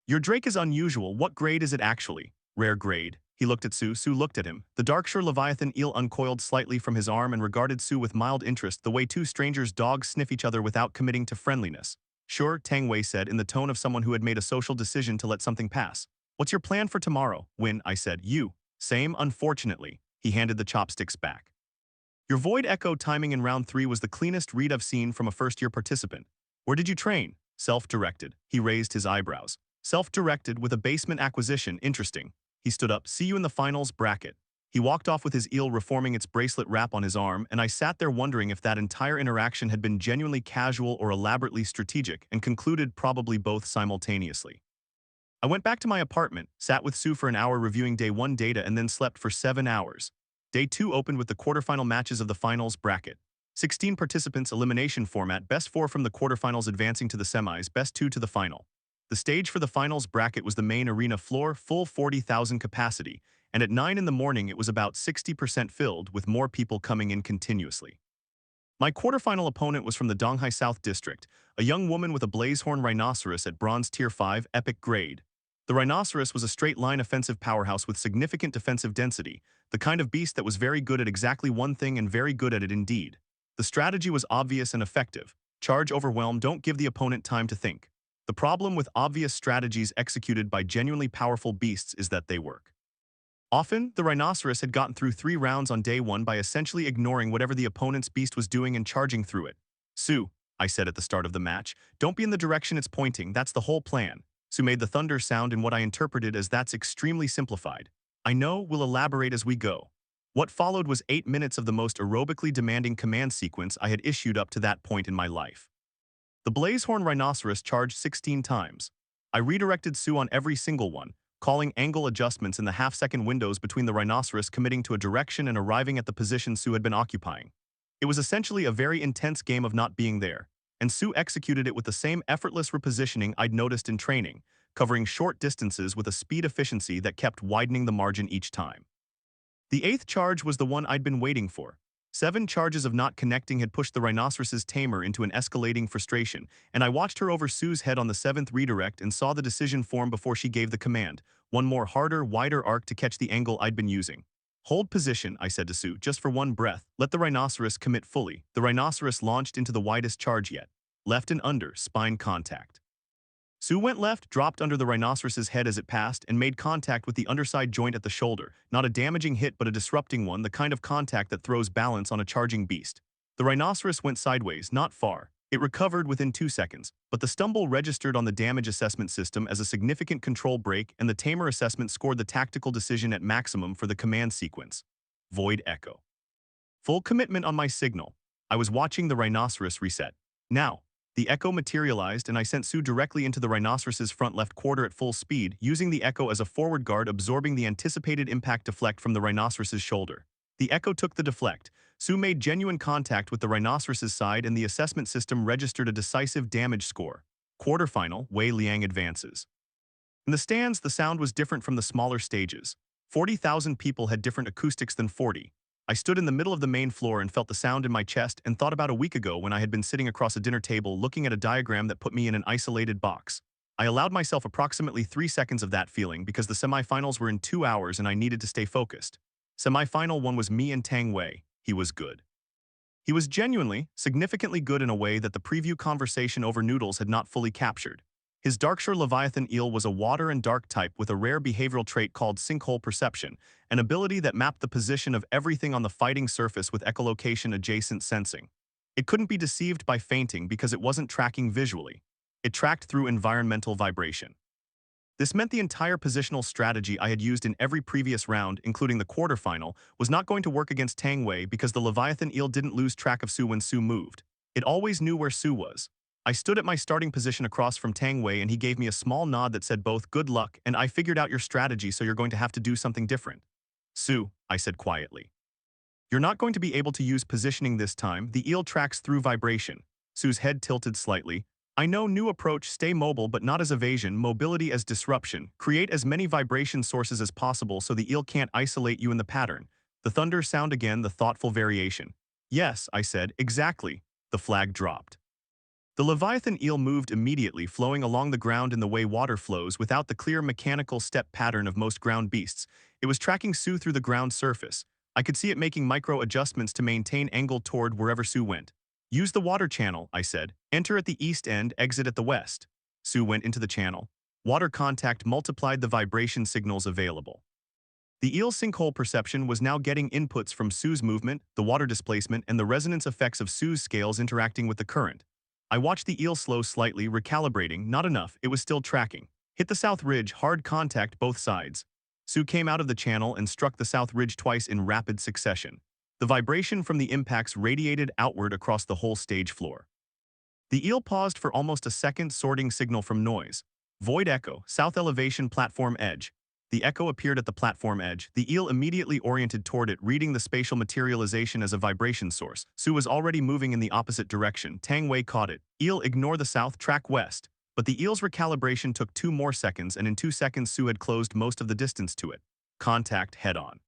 "Your Drake is unusual. What grade is it actually?" "Rare grade." He looked at Sue. Sue looked at him. The Darkshire Leviathan eel uncoiled slightly from his arm and regarded Sue with mild interest, the way two strangers' dogs sniff each other without committing to friendliness. "Sure," Tang Wei said in the tone of someone who had made a social decision to let something pass. "What's your plan for tomorrow?" "Win," I said. "You." "Same, unfortunately." He handed the chopsticks back. "Your Void Echo timing in round 3 was the cleanest read I've seen from a first-year participant. Where did you train?" "Self-directed." He raised his eyebrows. "Self-directed with a basement acquisition, interesting." He stood up. "See you in the finals bracket." He walked off with his eel reforming its bracelet wrap on his arm, and I sat there wondering if that entire interaction had been genuinely casual or elaborately strategic, and concluded probably both simultaneously. I went back to my apartment, sat with Sue for an hour reviewing Day 1 data, and then slept for 7 hours. Day 2 opened with the quarterfinal matches of the finals bracket. 16 participants elimination format, best 4 from the quarterfinals advancing to the semis, best 2 to the final. The stage for the finals bracket was the main arena floor, full 40,000 capacity, and at 9 in the morning it was about 60% filled, with more people coming in continuously. My quarterfinal opponent was from the Donghai South District, a young woman with a blazehorn rhinoceros at bronze tier 5 epic grade. The rhinoceros was a straight-line offensive powerhouse with significant defensive density, the kind of beast that was very good at exactly one thing and very good at it indeed. The strategy was obvious and effective. Charge overwhelm, don't give the opponent time to think. The problem with obvious strategies executed by genuinely powerful beasts is that they work. Often, the rhinoceros had gotten through 3 rounds on day 1 by essentially ignoring whatever the opponent's beast was doing and charging through it. Su, I said at the start of the match, don't be in the direction it's pointing, that's the whole plan. Su made the thunder sound in what I interpreted as that's extremely simplified. I know, we'll elaborate as we go. What followed was 8 minutes of the most aerobically demanding command sequence I had issued up to that point in my life. The Blazehorn Rhinoceros charged 16 times. I redirected Su on every single one, calling angle adjustments in the half-second windows between the rhinoceros committing to a direction and arriving at the position Su had been occupying. It was essentially a very intense game of not being there, and Su executed it with the same effortless repositioning I'd noticed in training, covering short distances with a speed efficiency that kept widening the margin each time. The 8th charge was the one I'd been waiting for. 7 charges of not connecting had pushed the rhinoceros's tamer into an escalating frustration, and I watched her over Su's head on the 7th redirect and saw the decision form before she gave the command. One more harder, wider arc to catch the angle I'd been using. Hold position, I said to Su, just for one breath. Let the rhinoceros commit fully. The rhinoceros launched into the widest charge yet. Left and under, spine contact. Su went left, dropped under the rhinoceros's head as it passed, and made contact with the underside joint at the shoulder. Not a damaging hit but a disrupting one, the kind of contact that throws balance on a charging beast. The rhinoceros went sideways, not far. It recovered within 2 seconds, but the stumble registered on the damage assessment system as a significant control break, and the tamer assessment scored the tactical decision at maximum for the command sequence. Void echo. Full commitment on my signal. I was watching the rhinoceros reset. Now, the echo materialized and I sent Su directly into the rhinoceros's front left quarter at full speed, using the echo as a forward guard, absorbing the anticipated impact deflect from the rhinoceros's shoulder. The echo took the deflect. Su made genuine contact with the rhinoceros's side and the assessment system registered a decisive damage score. Quarterfinal, Wei Liang advances. In the stands, the sound was different from the smaller stages. 40,000 people had different acoustics than 40. I stood in the middle of the main floor and felt the sound in my chest and thought about a week ago when I had been sitting across a dinner table looking at a diagram that put me in an isolated box. I allowed myself approximately 3 seconds of that feeling because the semifinals were in 2 hours and I needed to stay focused. Semifinal 1 was me and Tang Wei. He was good. He was genuinely, significantly good in a way that the preview conversation over noodles had not fully captured. His Darkshore Leviathan eel was a water and dark type with a rare behavioral trait called sinkhole perception, an ability that mapped the position of everything on the fighting surface with echolocation adjacent sensing. It couldn't be deceived by fainting because it wasn't tracking visually. It tracked through environmental vibration. This meant the entire positional strategy I had used in every previous round, including the quarterfinal, was not going to work against Tang Wei because the Leviathan eel didn't lose track of Su when Su moved. It always knew where Su was. I stood at my starting position across from Tang Wei and he gave me a small nod that said both good luck and I figured out your strategy, so you're going to have to do something different. Su, I said quietly. You're not going to be able to use positioning this time. The eel tracks through vibration. Su's head tilted slightly. I know, new approach, stay mobile but not as evasion, mobility as disruption. Create as many vibration sources as possible so the eel can't isolate you in the pattern. The thunder sound again, the thoughtful variation. Yes, I said, exactly. The flag dropped. The Leviathan eel moved immediately, flowing along the ground in the way water flows without the clear mechanical step pattern of most ground beasts. It was tracking Su through the ground surface. I could see it making micro adjustments to maintain angle toward wherever Su went. Use the water channel, I said. Enter at the east end, exit at the west. Su went into the channel. Water contact multiplied the vibration signals available. The eel's sinkhole perception was now getting inputs from Su's movement, the water displacement, and the resonance effects of Su's scales interacting with the current. I watched the eel slow slightly, recalibrating, not enough, it was still tracking. Hit the south ridge, hard contact both sides. Su came out of the channel and struck the south ridge twice in rapid succession. The vibration from the impacts radiated outward across the whole stage floor. The eel paused for almost a second, sorting signal from noise. Void echo, south elevation platform edge. The echo appeared at the platform edge. The eel immediately oriented toward it, reading the spatial materialization as a vibration source. Su was already moving in the opposite direction. Tang Wei caught it. Eel, ignore the south, track west. But the eel's recalibration took 2 more seconds, and in 2 seconds Su had closed most of the distance to it. Contact head-on.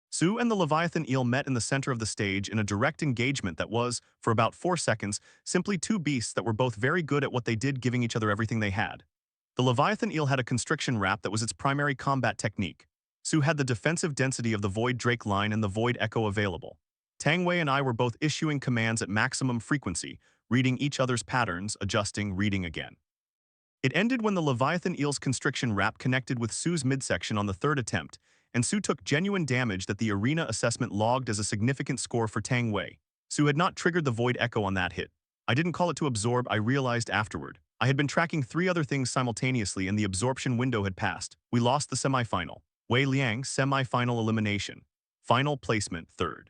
Su and the Leviathan eel met in the center of the stage in a direct engagement that was, for about 4 seconds, simply two beasts that were both very good at what they did, giving each other everything they had. The Leviathan eel had a constriction wrap that was its primary combat technique. Su had the defensive density of the Void Drake line and the Void Echo available. Tang Wei and I were both issuing commands at maximum frequency, reading each other's patterns, adjusting, reading again. It ended when the Leviathan eel's constriction wrap connected with Su's midsection on the third attempt, and Su took genuine damage that the arena assessment logged as a significant score for Tang Wei. Su had not triggered the Void Echo on that hit. I didn't call it to absorb, I realized afterward. I had been tracking 3 other things simultaneously and the absorption window had passed. We lost the semi-final. Wei Liang, semi-final elimination. Final placement, 3rd.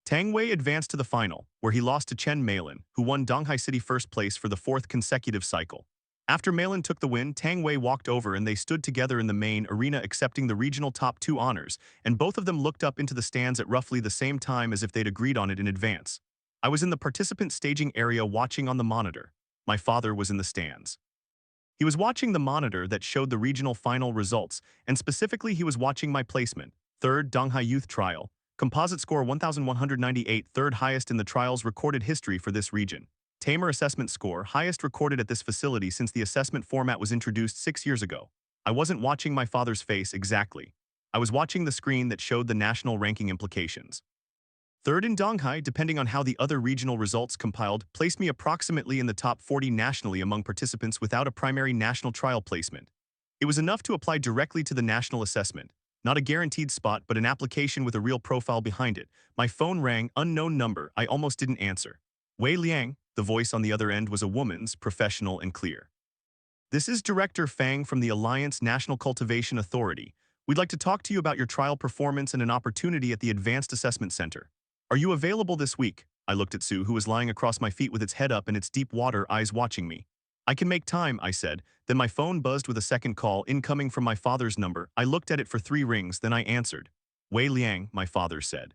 Tang Wei advanced to the final, where he lost to Chen Meilin, who won Donghai City first place for the 4th consecutive cycle. After Meilin took the win, Tang Wei walked over and they stood together in the main arena accepting the regional top 2 honors, and both of them looked up into the stands at roughly the same time as if they'd agreed on it in advance. I was in the participant staging area watching on the monitor. My father was in the stands. He was watching the monitor that showed the regional final results, and specifically he was watching my placement, 3rd Donghai Youth Trial, composite score 1,198, 3rd highest in the trial's recorded history for this region. Tamer assessment score, highest recorded at this facility since the assessment format was introduced 6 years ago. I wasn't watching my father's face exactly. I was watching the screen that showed the national ranking implications. 3rd in Donghai, depending on how the other regional results compiled, placed me approximately in the top 40 nationally among participants without a primary national trial placement. It was enough to apply directly to the national assessment. Not a guaranteed spot, but an application with a real profile behind it. My phone rang, unknown number, I almost didn't answer. Wei Liang, the voice on the other end was a woman's, professional and clear. This is Director Fang from the Alliance National Cultivation Authority. We'd like to talk to you about your trial performance and an opportunity at the Advanced Assessment Center. Are you available this week? I looked at Su, who was lying across my feet with its head up and its deep water eyes watching me. I can make time, I said. Then my phone buzzed with a second call incoming from my father's number. I looked at it for 3 rings, then I answered. Wei Liang, my father said.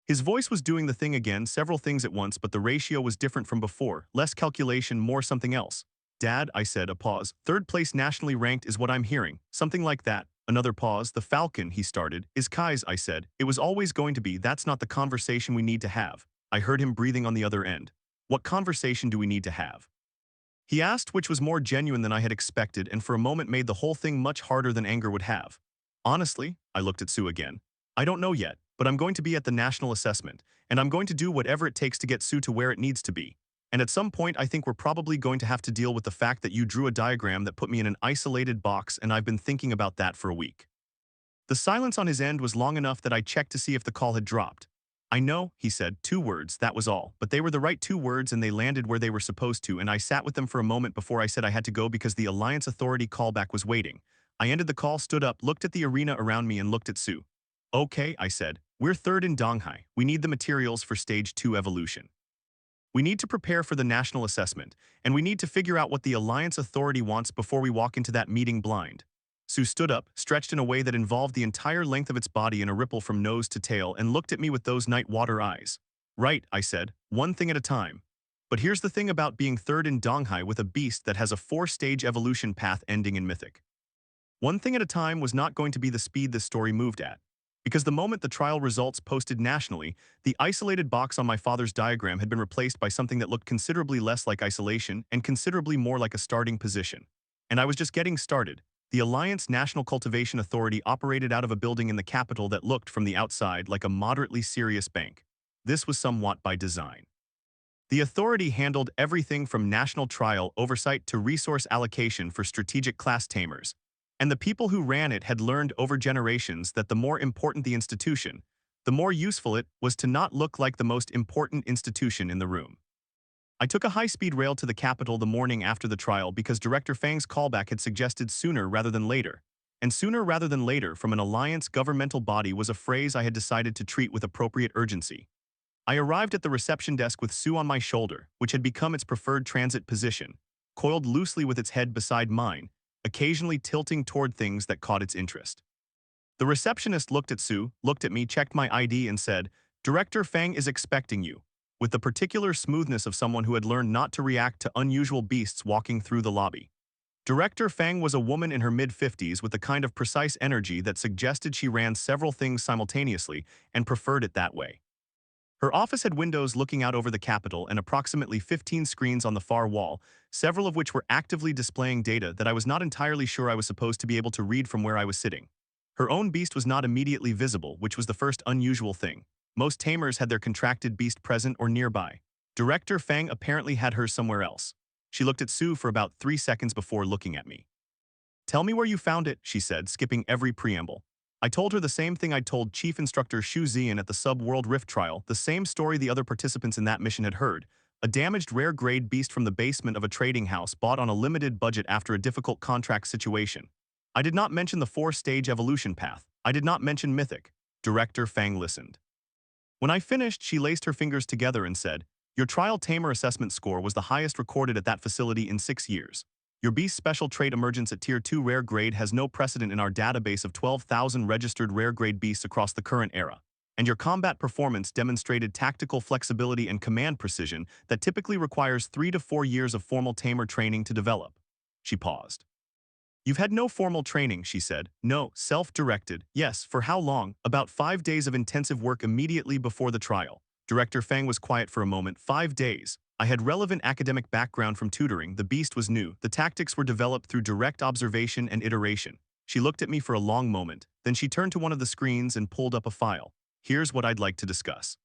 His voice was doing the thing again, several things at once, but the ratio was different from before. Less calculation, more something else. Dad, I said, a pause. 3rd place nationally ranked is what I'm hearing. Something like that. Another pause. The Falcon, he started, is Kai's, I said. It was always going to be. That's not the conversation we need to have. I heard him breathing on the other end. What conversation do we need to have? He asked, which was more genuine than I had expected, and for a moment made the whole thing much harder than anger would have. Honestly, I looked at Su again. I don't know yet, but I'm going to be at the national assessment, and I'm going to do whatever it takes to get Su to where it needs to be. And at some point, I think we're probably going to have to deal with the fact that you drew a diagram that put me in an isolated box, and I've been thinking about that for a week. The silence on his end was long enough that I checked to see if the call had dropped. I know, he said, 2 words, that was all. But they were the right 2 words and they landed where they were supposed to, and I sat with them for a moment before I said I had to go because the Alliance Authority callback was waiting. I ended the call, stood up, looked at the arena around me and looked at Su. Okay, I said. We're 3rd in Donghai. We need the materials for Stage 2 evolution. We need to prepare for the national assessment, and we need to figure out what the Alliance Authority wants before we walk into that meeting blind. Su stood up, stretched in a way that involved the entire length of its body in a ripple from nose to tail, and looked at me with those night water eyes. Right, I said, one thing at a time. But here's the thing about being 3rd in Donghai with a beast that has a 4-stage evolution path ending in Mythic. One thing at a time was not going to be the speed this story moved at. Because the moment the trial results posted nationally, the isolated box on my father's diagram had been replaced by something that looked considerably less like isolation and considerably more like a starting position. And I was just getting started. The Alliance National Cultivation Authority operated out of a building in the capital that looked from the outside like a moderately serious bank. This was somewhat by design. The authority handled everything from national trial oversight to resource allocation for strategic class tamers. And the people who ran it had learned over generations that the more important the institution, the more useful it was to not look like the most important institution in the room. I took a high-speed rail to the capital the morning after the trial because Director Fang's callback had suggested sooner rather than later. And sooner rather than later from an alliance governmental body was a phrase I had decided to treat with appropriate urgency. I arrived at the reception desk with Su on my shoulder, which had become its preferred transit position, coiled loosely with its head beside mine, occasionally tilting toward things that caught its interest. The receptionist looked at Su, looked at me, checked my ID and said, "Director Fang is expecting you," with the particular smoothness of someone who had learned not to react to unusual beasts walking through the lobby. Director Fang was a woman in her mid-50s with the kind of precise energy that suggested she ran several things simultaneously and preferred it that way. Her office had windows looking out over the Capitol and approximately 15 screens on the far wall, several of which were actively displaying data that I was not entirely sure I was supposed to be able to read from where I was sitting. Her own beast was not immediately visible, which was the first unusual thing. Most tamers had their contracted beast present or nearby. Director Fang apparently had hers somewhere else. She looked at Sue for about 3 seconds before looking at me. "Tell me where you found it," she said, skipping every preamble. I told her the same thing I'd told Chief Instructor Shu Zian at the Sub-World Rift trial, the same story the other participants in that mission had heard. A damaged rare-grade beast from the basement of a trading house bought on a limited budget after a difficult contract situation. I did not mention the 4-stage evolution path. I did not mention Mythic. Director Fang listened. When I finished, she laced her fingers together and said, "Your trial Tamer assessment score was the highest recorded at that facility in 6 years. Your beast special trait emergence at Tier 2 rare grade has no precedent in our database of 12,000 registered rare grade beasts across the current era. And your combat performance demonstrated tactical flexibility and command precision that typically requires 3 to 4 years of formal Tamer training to develop." She paused. "You've had no formal training," she said. "No, self-directed. Yes, for how long? About 5 days of intensive work immediately before the trial." Director Fang was quiet for a moment. 5 days. I had relevant academic background from tutoring, the beast was new, the tactics were developed through direct observation and iteration. She looked at me for a long moment, then she turned to one of the screens and pulled up a file. "Here's what I'd like to discuss.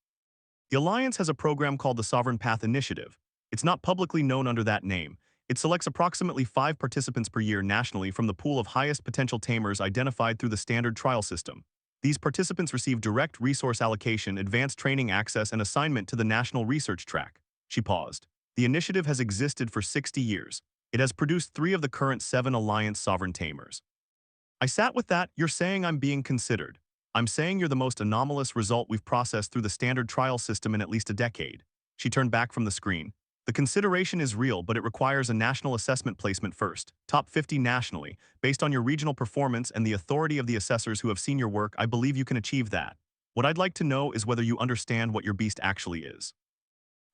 The Alliance has a program called the Sovereign Path Initiative. It's not publicly known under that name. It selects approximately 5 participants per year nationally from the pool of highest potential tamers identified through the standard trial system. These participants receive direct resource allocation, advanced training access, and assignment to the national research track." She paused. "The initiative has existed for 60 years. It has produced 3 of the current 7 Alliance sovereign tamers." I sat with that. "You're saying I'm being considered. I'm saying you're the most anomalous result we've processed through the standard trial system in at least a decade." She turned back from the screen. "The consideration is real, but it requires a national assessment placement first. Top 50 nationally. Based on your regional performance and the authority of the assessors who have seen your work, I believe you can achieve that. What I'd like to know is whether you understand what your beast actually is."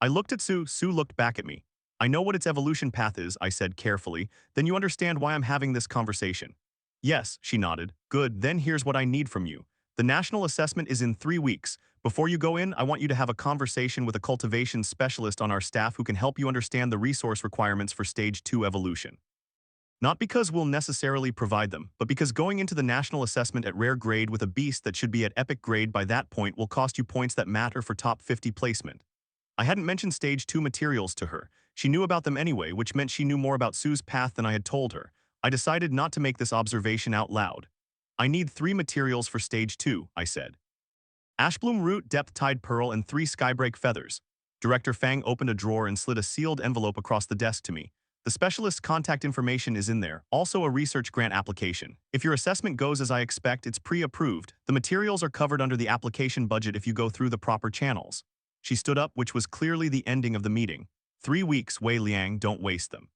I looked at Sue. Sue looked back at me. "I know what its evolution path is," I said carefully. "Then you understand why I'm having this conversation." "Yes," she nodded. "Good, then here's what I need from you. The national assessment is in 3 weeks. Before you go in, I want you to have a conversation with a cultivation specialist on our staff who can help you understand the resource requirements for Stage 2 evolution. Not because we'll necessarily provide them, but because going into the national assessment at rare grade with a beast that should be at epic grade by that point will cost you points that matter for top 50 placement." I hadn't mentioned Stage 2 materials to her. She knew about them anyway, which meant she knew more about Sue's path than I had told her. I decided not to make this observation out loud. "I need 3 materials for Stage 2, I said. "Ashbloom root, depth tide pearl, and 3 skybreak feathers." Director Fang opened a drawer and slid a sealed envelope across the desk to me. "The specialist's contact information is in there, also a research grant application. If your assessment goes as I expect, it's pre-approved. The materials are covered under the application budget if you go through the proper channels." She stood up, which was clearly the ending of the meeting. 3 weeks, Wei Liang, don't waste them."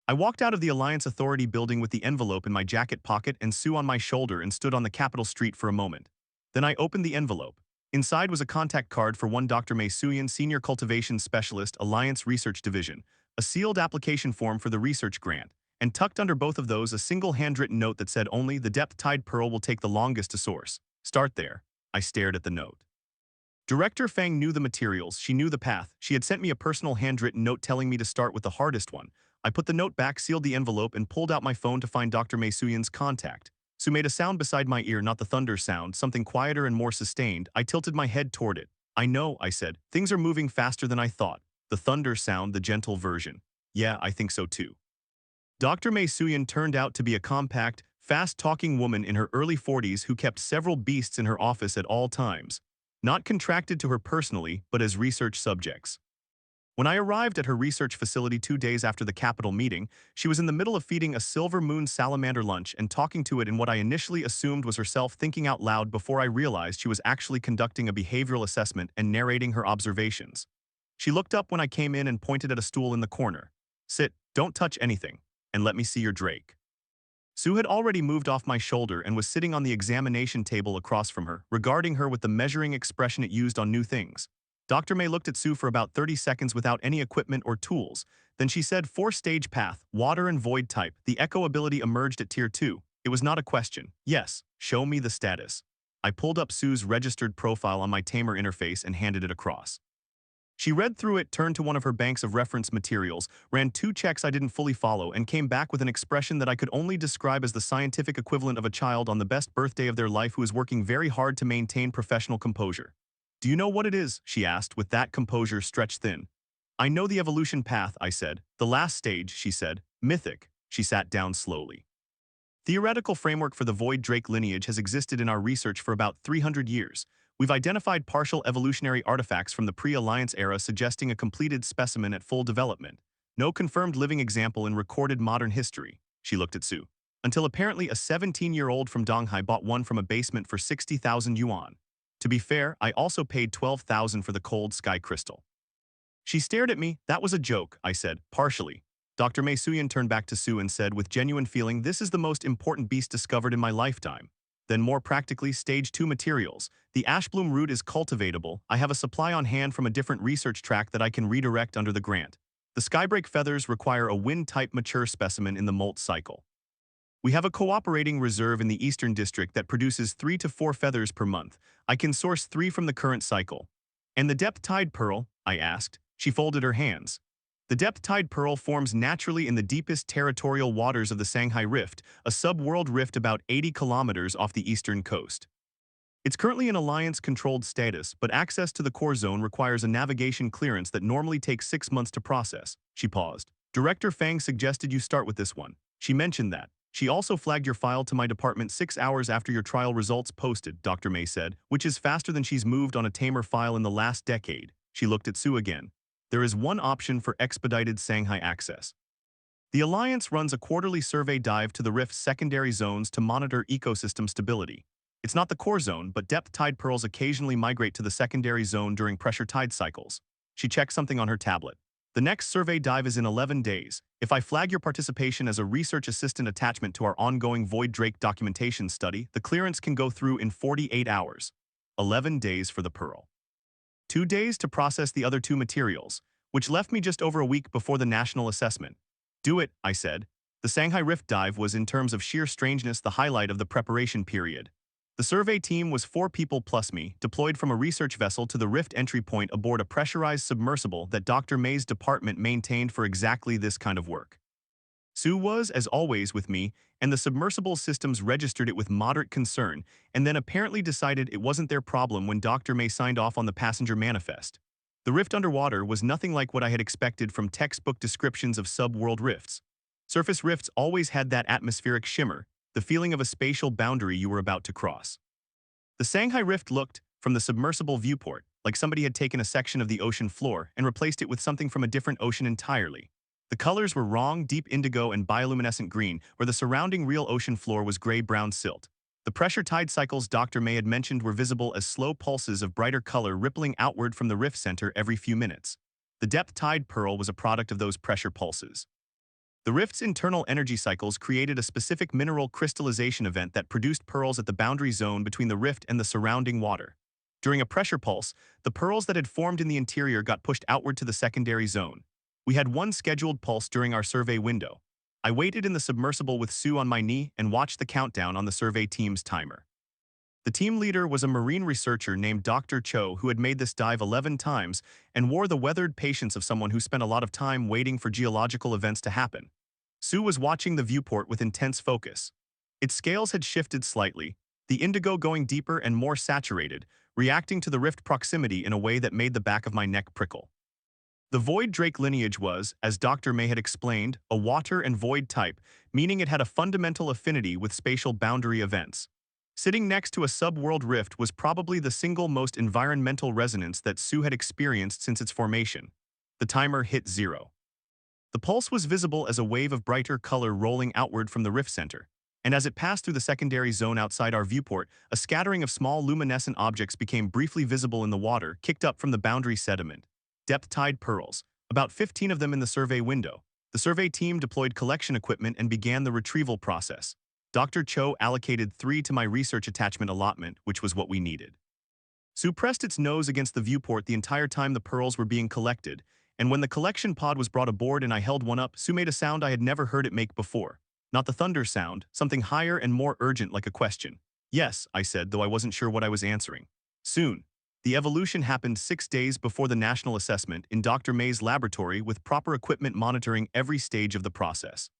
I walked out of the Alliance Authority building with the envelope in my jacket pocket and Sue on my shoulder and stood on the Capitol Street for a moment. Then I opened the envelope. Inside was a contact card for one Dr. Mei Suyan, Senior Cultivation Specialist, Alliance Research Division, a sealed application form for the research grant, and tucked under both of those a single handwritten note that said only the depth tide pearl will take the longest to source. Start there. I stared at the note. Director Fang knew the materials, she knew the path. She had sent me a personal handwritten note telling me to start with the hardest one. I put the note back, sealed the envelope, and pulled out my phone to find Dr. Mei Suyan's contact. Sue made a sound beside my ear, not the thunder sound, something quieter and more sustained. I tilted my head toward it. "I know," I said. "Things are moving faster than I thought." The thunder sound, the gentle version. "Yeah, I think so too." Dr. Mei Suyan turned out to be a compact, fast-talking woman in her early 40s who kept several beasts in her office at all times. Not contracted to her personally, but as research subjects. When I arrived at her research facility 2 days after the Capitol meeting, she was in the middle of feeding a silver moon salamander lunch and talking to it in what I initially assumed was herself thinking out loud before I realized she was actually conducting a behavioral assessment and narrating her observations. She looked up when I came in and pointed at a stool in the corner. "Sit, don't touch anything, and let me see your Drake." Sue had already moved off my shoulder and was sitting on the examination table across from her, regarding her with the measuring expression it used on new things. Dr. Mei looked at Sue for about 30 seconds without any equipment or tools. Then she said, 4-stage path, water and void type. The echo ability emerged at Tier 2. It was not a question. "Yes, show me the status." I pulled up Sue's registered profile on my Tamer interface and handed it across. She read through it, turned to one of her banks of reference materials, ran 2 checks I didn't fully follow, and came back with an expression that I could only describe as the scientific equivalent of a child on the best birthday of their life who is working very hard to maintain professional composure. "Do you know what it is?" she asked, with that composure stretched thin. "I know the evolution path," I said. "The last stage," she said. "Mythic." She sat down slowly. Theoretical framework for the Void Drake lineage has existed in our research for about 300 years. We've identified partial evolutionary artifacts from the pre-Alliance era suggesting a completed specimen at full development. No confirmed living example in recorded modern history. She looked at Sue. Until apparently a 17-year-old from Donghai bought one from a basement for 60,000 yuan. To be fair, I also paid 12,000 for the cold sky crystal. She stared at me. "That was a joke," I said, partially. Dr. Mei Suyan turned back to Sue and said with genuine feeling, "This is the most important beast discovered in my lifetime." Then more practically, stage 2 materials. The ashbloom root is cultivatable. I have a supply on hand from a different research track that I can redirect under the grant. The skybrake feathers require a wind-type mature specimen in the molt cycle. We have a cooperating reserve in the Eastern District that produces 3 to 4 feathers per month. I can source 3 from the current cycle. "And the depth tide pearl?" I asked. She folded her hands. "The depth tide pearl forms naturally in the deepest territorial waters of the Shanghai Rift, a sub-world rift about 80 kilometers off the eastern coast. It's currently in Alliance-controlled status, but access to the core zone requires a navigation clearance that normally takes 6 months to process." She paused. "Director Fang suggested you start with this one. She mentioned that. She also flagged your file to my department 6 hours after your trial results posted," Dr. Mei said, "which is faster than she's moved on a Tamer file in the last decade." She looked at Sue again. "There is one option for expedited Shanghai access. The Alliance runs a quarterly survey dive to the Rift's secondary zones to monitor ecosystem stability. It's not the core zone, but depth tide pearls occasionally migrate to the secondary zone during pressure tide cycles." She checked something on her tablet. "The next survey dive is in 11 days. If I flag your participation as a research assistant attachment to our ongoing Void Drake documentation study, the clearance can go through in 48 hours. 11 days for the pearl. 2 days to process the other 2 materials, which left me just over a week before the national assessment." "Do it," I said. The Shanghai Rift dive was, in terms of sheer strangeness, the highlight of the preparation period. The survey team was 4 people plus me, deployed from a research vessel to the Rift entry point aboard a pressurized submersible that Dr. May's department maintained for exactly this kind of work. Sue was, as always, with me, and the submersible systems registered it with moderate concern, and then apparently decided it wasn't their problem when Dr. May signed off on the passenger manifest. The rift underwater was nothing like what I had expected from textbook descriptions of sub-world rifts. Surface rifts always had that atmospheric shimmer, the feeling of a spatial boundary you were about to cross. The Shanghai Rift looked, from the submersible viewport, like somebody had taken a section of the ocean floor and replaced it with something from a different ocean entirely. The colors were wrong, deep indigo and bioluminescent green, where the surrounding real ocean floor was gray-brown silt. The pressure tide cycles Dr. May had mentioned were visible as slow pulses of brighter color rippling outward from the rift center every few minutes. The depth tide pearl was a product of those pressure pulses. The rift's internal energy cycles created a specific mineral crystallization event that produced pearls at the boundary zone between the rift and the surrounding water. During a pressure pulse, the pearls that had formed in the interior got pushed outward to the secondary zone. We had one scheduled pulse during our survey window. I waited in the submersible with Sue on my knee and watched the countdown on the survey team's timer. The team leader was a marine researcher named Dr. Cho who had made this dive 11 times and wore the weathered patience of someone who spent a lot of time waiting for geological events to happen. Sue was watching the viewport with intense focus. Its scales had shifted slightly, the indigo going deeper and more saturated, reacting to the rift proximity in a way that made the back of my neck prickle. The Void Drake lineage was, as Dr. May had explained, a water and void type, meaning it had a fundamental affinity with spatial boundary events. Sitting next to a sub-world rift was probably the single most environmental resonance that Sue had experienced since its formation. The timer hit 0. The pulse was visible as a wave of brighter color rolling outward from the rift center, and as it passed through the secondary zone outside our viewport, a scattering of small luminescent objects became briefly visible in the water, kicked up from the boundary sediment. Depth tide pearls, about 15 of them in the survey window. The survey team deployed collection equipment and began the retrieval process. Dr. Cho allocated 3 to my research attachment allotment, which was what we needed. Sue pressed its nose against the viewport the entire time the pearls were being collected, and when the collection pod was brought aboard and I held one up, Sue made a sound I had never heard it make before. Not the thunder sound, something higher and more urgent like a question. Yes, I said, though I wasn't sure what I was answering. Soon. The evolution happened 6 days before the national assessment in Dr. May's laboratory with proper equipment monitoring every stage of the process.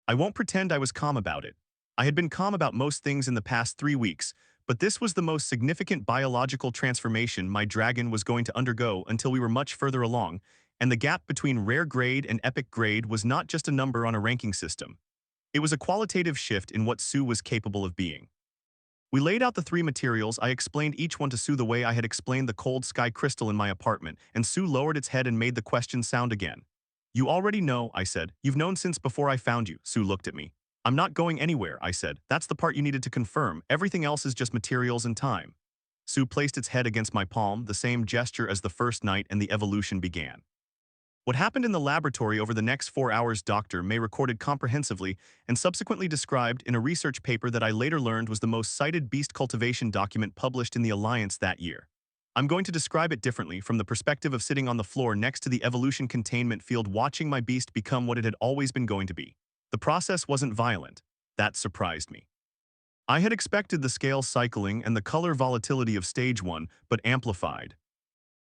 I won't pretend I was calm about it. I had been calm about most things in the past 3 weeks, but this was the most significant biological transformation my dragon was going to undergo until we were much further along, and the gap between rare grade and epic grade was not just a number on a ranking system. It was a qualitative shift in what Sue was capable of being. We laid out the three materials. I explained each one to Sue the way I had explained the cold sky crystal in my apartment, and Sue lowered its head and made the question sound again. You already know, I said. You've known since before I found you. Sue looked at me. I'm not going anywhere, I said. That's the part you needed to confirm. Everything else is just materials and time. Sue placed its head against my palm, the same gesture as the first night, and the evolution began. What happened in the laboratory over the next 4 hours Dr. May recorded comprehensively and subsequently described in a research paper that I later learned was the most cited beast cultivation document published in the Alliance that year. I'm going to describe it differently from the perspective of sitting on the floor next to the evolution containment field watching my beast become what it had always been going to be. The process wasn't violent. That surprised me. I had expected the scale cycling and the color volatility of stage 1, but amplified.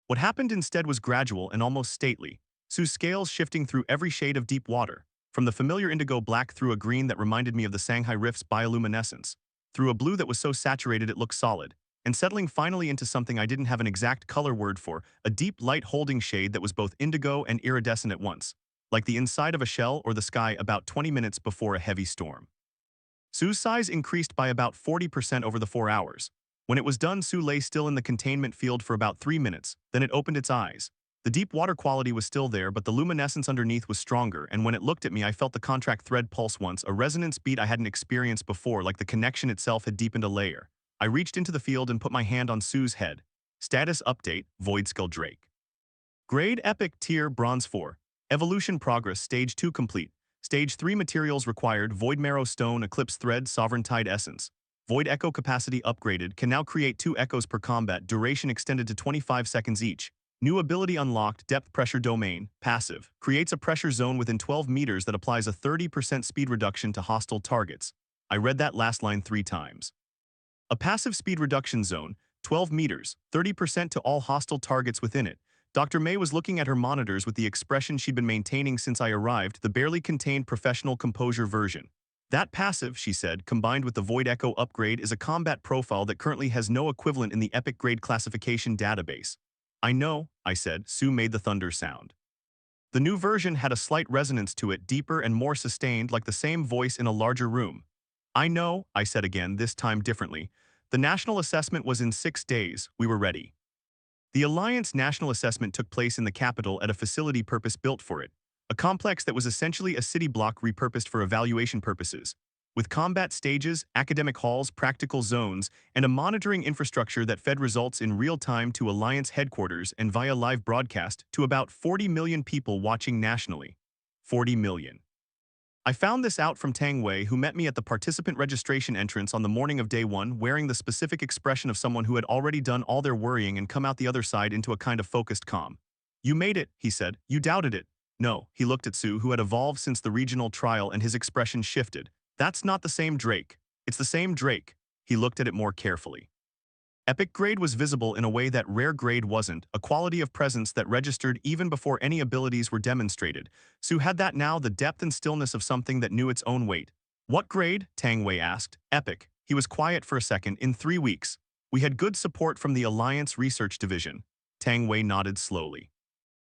What happened instead was gradual and almost stately. Sue's scales shifting through every shade of deep water, from the familiar indigo black through a green that reminded me of the Shanghai Rift's bioluminescence, through a blue that was so saturated it looked solid, and settling finally into something I didn't have an exact color word for, a deep light holding shade that was both indigo and iridescent at once, like the inside of a shell or the sky about 20 minutes before a heavy storm. Sue's size increased by about 40% over the 4 hours. When it was done, Sue lay still in the containment field for about 3 minutes, then it opened its eyes. The deep water quality was still there, but the luminescence underneath was stronger, and when it looked at me I felt the contract thread pulse once, a resonance beat I hadn't experienced before, like the connection itself had deepened a layer. I reached into the field and put my hand on Sue's head. Status update, Void Skull Drake. Grade Epic Tier Bronze 4. Evolution Progress Stage 2 complete. Stage 3 materials required, Void Marrow Stone, Eclipse Thread, Sovereign Tide Essence. Void Echo capacity upgraded, can now create 2 echoes per combat, duration extended to 25 seconds each. New ability unlocked, Depth Pressure Domain, passive, creates a pressure zone within 12 meters that applies a 30% speed reduction to hostile targets. I read that last line 3 times. A passive speed reduction zone, 12 meters, 30% to all hostile targets within it. Dr. May was looking at her monitors with the expression she'd been maintaining since I arrived, the barely contained professional composure version. That passive, she said, combined with the Void Echo upgrade is a combat profile that currently has no equivalent in the Epic Grade classification database. I know, I said. Sue made the thunder sound. The new version had a slight resonance to it, deeper and more sustained, like the same voice in a larger room. I know, I said again, this time differently. The national assessment was in 6 days. We were ready. The Alliance national assessment took place in the capital at a facility purpose-built for it, a complex that was essentially a city block repurposed for evaluation purposes, with combat stages, academic halls, practical zones, and a monitoring infrastructure that fed results in real time to Alliance headquarters and via live broadcast to about 40 million people watching nationally. 40 million. I found this out from Tang Wei, who met me at the participant registration entrance on the morning of day 1, wearing the specific expression of someone who had already done all their worrying and come out the other side into a kind of focused calm. You made it, he said. You doubted it. No, he looked at Sue, who had evolved since the regional trial, and his expression shifted. That's not the same Drake. It's the same Drake. He looked at it more carefully. Epic grade was visible in a way that rare grade wasn't, a quality of presence that registered even before any abilities were demonstrated. Sue had that now, the depth and stillness of something that knew its own weight. What grade? Tang Wei asked. Epic. He was quiet for a second. In 3 weeks. We had good support from the Alliance Research Division. Tang Wei nodded slowly.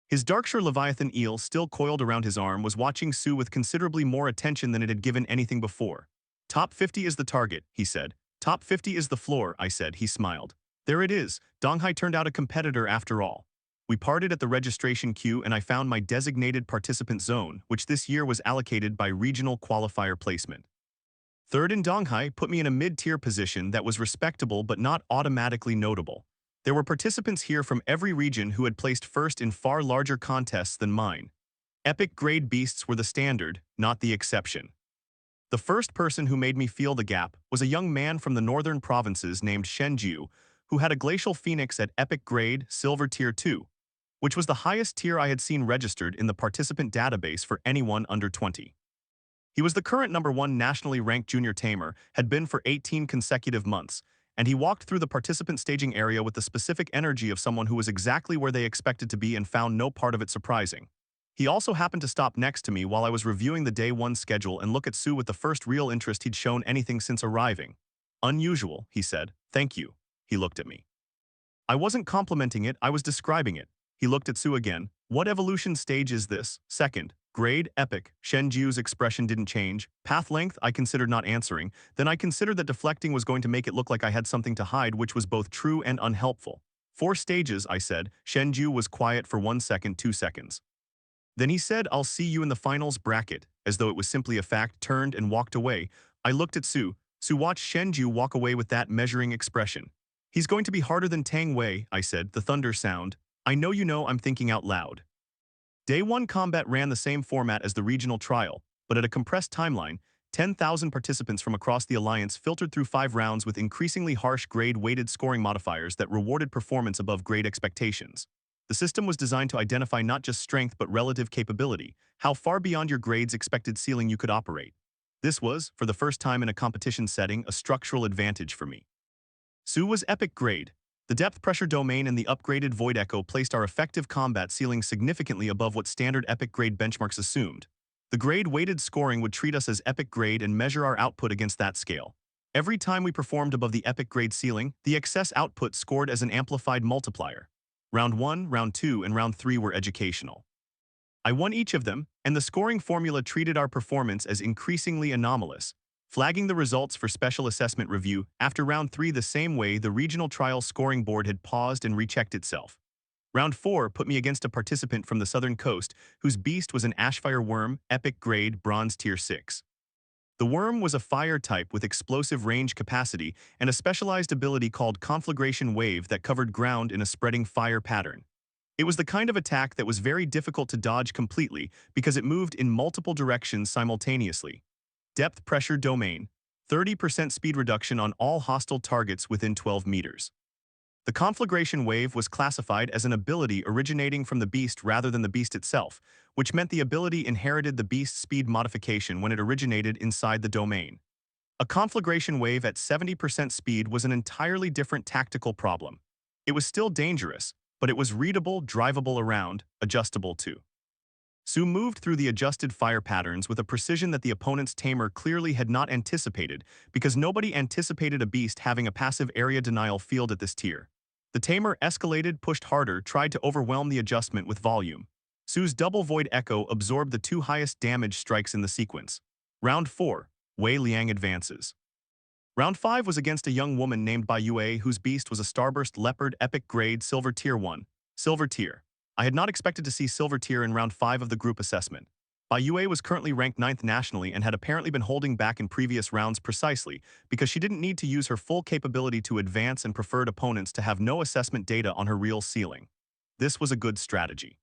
His Darkshire Leviathan eel, still coiled around his arm, was watching Sue with considerably more attention than it had given anything before. Top 50 is the target, he said. Top 50 is the floor, I said. He smiled. There it is. Donghai turned out a competitor after all. We parted at the registration queue and I found my designated participant zone, which this year was allocated by regional qualifier placement. Third in Donghai put me in a mid-tier position that was respectable but not automatically notable. There were participants here from every region who had placed first in far larger contests than mine. Epic grade beasts were the standard, not the exception. The first person who made me feel the gap was a young man from the northern provinces named Shenju, who had a glacial phoenix at epic grade, silver tier 2, which was the highest tier I had seen registered in the participant database for anyone under 20. He was the current #1 nationally ranked junior tamer, had been for 18 consecutive months, and he walked through the participant staging area with the specific energy of someone who was exactly where they expected to be and found no part of it surprising. He also happened to stop next to me while I was reviewing the day 1 schedule and look at Sue with the first real interest he'd shown anything since arriving. "Unusual," he said. "Thank you." He looked at me. I wasn't complimenting it, I was describing it. He looked at Sue again. "What evolution stage is this?" "Second." "Grade?" "Epic." Shenju's expression didn't change. "Path length?" I considered not answering. Then I considered that deflecting was going to make it look like I had something to hide, which was both true and unhelpful. "4 stages," I said. Shenju was quiet for 1 second, 2 seconds. Then he said, "I'll see you in the finals bracket," as though it was simply a fact, turned and walked away. I looked at Sue. Sue watched Shenju walk away with that measuring expression. "He's going to be harder than Tang Wei," I said, the thunder sound. "I know you know I'm thinking out loud." Day 1 combat ran the same format as the regional trial, but at a compressed timeline. 10,000 participants from across the alliance filtered through 5 rounds with increasingly harsh grade-weighted scoring modifiers that rewarded performance above grade expectations. The system was designed to identify not just strength but relative capability, how far beyond your grade's expected ceiling you could operate. This was, for the first time in a competition setting, a structural advantage for me. Sue was epic grade. The depth pressure domain and the upgraded Void Echo placed our effective combat ceiling significantly above what standard epic grade benchmarks assumed. The grade-weighted scoring would treat us as epic grade and measure our output against that scale. Every time we performed above the epic grade ceiling, the excess output scored as an amplified multiplier. Round 1, Round 2, and Round 3 were educational. I won each of them, and the scoring formula treated our performance as increasingly anomalous, flagging the results for special assessment review. After Round 3 the same way the regional trial scoring board had paused and rechecked itself. Round 4 put me against a participant from the southern coast whose beast was an Ashfire worm, epic grade, bronze tier 6. The worm was a fire type with explosive range capacity and a specialized ability called Conflagration Wave that covered ground in a spreading fire pattern. It was the kind of attack that was very difficult to dodge completely because it moved in multiple directions simultaneously. Depth pressure domain, 30% speed reduction on all hostile targets within 12 meters. The conflagration wave was classified as an ability originating from the beast rather than the beast itself, which meant the ability inherited the beast's speed modification when it originated inside the domain. A conflagration wave at 70% speed was an entirely different tactical problem. It was still dangerous, but it was readable, drivable around, adjustable too. Sue moved through the adjusted fire patterns with a precision that the opponent's tamer clearly had not anticipated because nobody anticipated a beast having a passive area denial field at this tier. The tamer escalated, pushed harder, tried to overwhelm the adjustment with volume. Sue's double Void Echo absorbed the 2 highest damage strikes in the sequence. Round 4, Wei Liang advances. Round 5 was against a young woman named Bai Yue whose beast was a Starburst Leopard Epic Grade Silver Tier 1. Silver Tier. I had not expected to see Silver Tier in Round 5 of the group assessment. Bai Yue was currently ranked 9th nationally and had apparently been holding back in previous rounds precisely because she didn't need to use her full capability to advance and preferred opponents to have no assessment data on her real ceiling. This was a good strategy.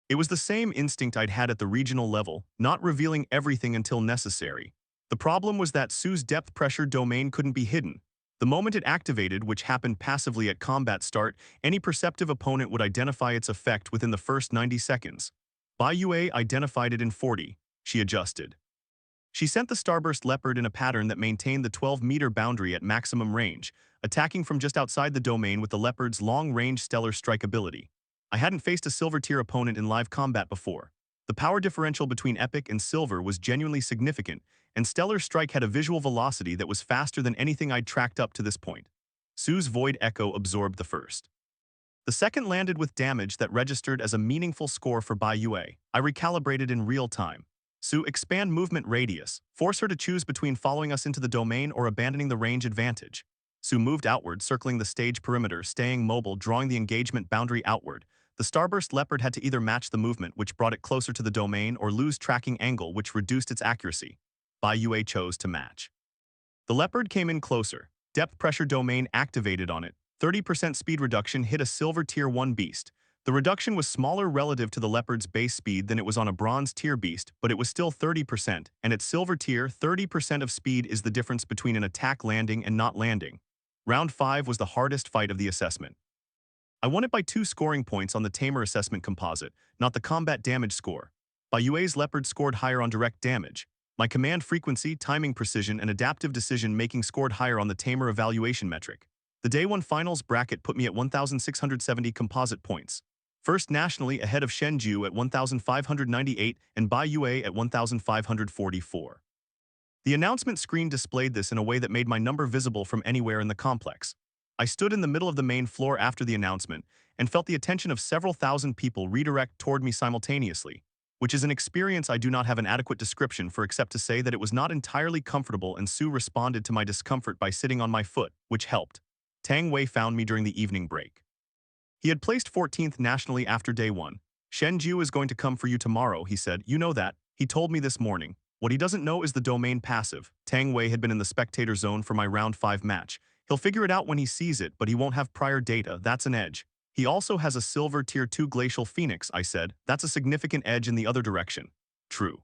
It was the same instinct I'd had at the regional level, not revealing everything until necessary. The problem was that Sue's depth pressure domain couldn't be hidden. The moment it activated, which happened passively at combat start, any perceptive opponent would identify its effect within the first 90 seconds. Bai Yue identified it in 40. She adjusted. She sent the Starburst Leopard in a pattern that maintained the 12-meter boundary at maximum range, attacking from just outside the domain with the Leopard's long-range Stellar Strike ability. I hadn't faced a Silver-tier opponent in live combat before. The power differential between Epic and Silver was genuinely significant, and Stellar Strike had a visual velocity that was faster than anything I'd tracked up to this point. Sue's Void Echo absorbed the first. The second landed with damage that registered as a meaningful score for Bai Yue. I recalibrated in real time. Sue, expand movement radius. Force her to choose between following us into the domain or abandoning the range advantage. Sue moved outward, circling the stage perimeter, staying mobile, drawing the engagement boundary outward. The Starburst Leopard had to either match the movement, which brought it closer to the domain, or lose tracking angle, which reduced its accuracy. Bai Yue chose to match. The Leopard came in closer. Depth pressure domain activated on it. 30% speed reduction hit a Silver Tier 1 beast. The reduction was smaller relative to the Leopard's base speed than it was on a Bronze Tier beast, but it was still 30%, and at Silver Tier, 30% of speed is the difference between an attack landing and not landing. Round 5 was the hardest fight of the assessment. I won it by 2 scoring points on the Tamer assessment composite, not the combat damage score. Bai Yue's Leopard scored higher on direct damage. My command frequency, timing precision, and adaptive decision-making scored higher on the Tamer evaluation metric. The Day 1 finals bracket put me at 1,670 composite points. First nationally ahead of Shenju at 1,598 and Bai Yue at 1,544. The announcement screen displayed this in a way that made my number visible from anywhere in the complex. I stood in the middle of the main floor after the announcement and felt the attention of several thousand people redirect toward me simultaneously, which is an experience I do not have an adequate description for except to say that it was not entirely comfortable, and Sue responded to my discomfort by sitting on my foot, which helped. Tang Wei found me during the evening break. He had placed 14th nationally after Day 1. Shenju is going to come for you tomorrow, he said. You know that. He told me this morning. What he doesn't know is the domain passive. Tang Wei had been in the spectator zone for my round 5 match. He'll figure it out when he sees it, but he won't have prior data. That's an edge. He also has a silver tier 2 glacial phoenix, I said. That's a significant edge in the other direction. True.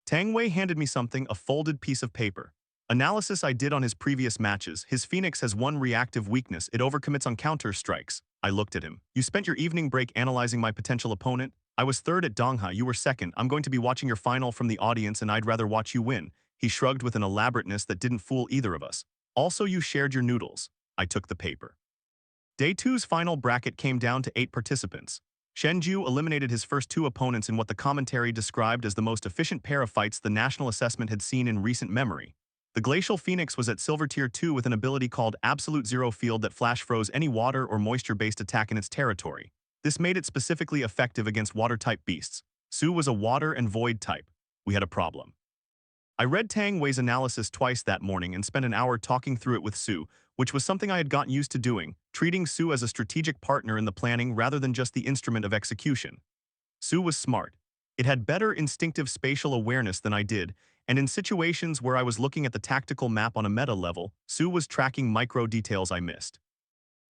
Tang Wei handed me something, a folded piece of paper. Analysis I did on his previous matches. His phoenix has one reactive weakness. It overcommits on counter strikes. I looked at him. You spent your evening break analyzing my potential opponent? I was third at Dongha, you were second. I'm going to be watching your final from the audience and I'd rather watch you win. He shrugged with an elaborateness that didn't fool either of us. Also, you shared your noodles. I took the paper. Day 2's final bracket came down to 8 participants. Shenju eliminated his first 2 opponents in what the commentary described as the most efficient pair of fights the national assessment had seen in recent memory. The Glacial Phoenix was at Silver Tier 2 with an ability called Absolute Zero Field that flash froze any water or moisture-based attack in its territory. This made it specifically effective against water-type beasts. Su was a water and void type. We had a problem. I read Tang Wei's analysis twice that morning and spent an hour talking through it with Su, which was something I had gotten used to doing, treating Su as a strategic partner in the planning rather than just the instrument of execution. Su was smart. It had better instinctive spatial awareness than I did, and in situations where I was looking at the tactical map on a meta level, Su was tracking micro details I missed.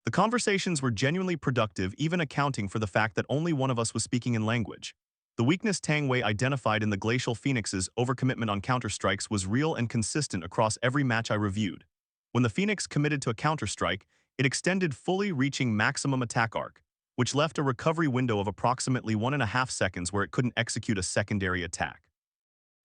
The conversations were genuinely productive, even accounting for the fact that only one of us was speaking in language. The weakness Tang Wei identified in the Glacial Phoenix's overcommitment on counterstrikes was real and consistent across every match I reviewed. When the Phoenix committed to a counterstrike, it extended fully, reaching maximum attack arc, which left a recovery window of approximately 1.5 seconds where it couldn't execute a secondary attack.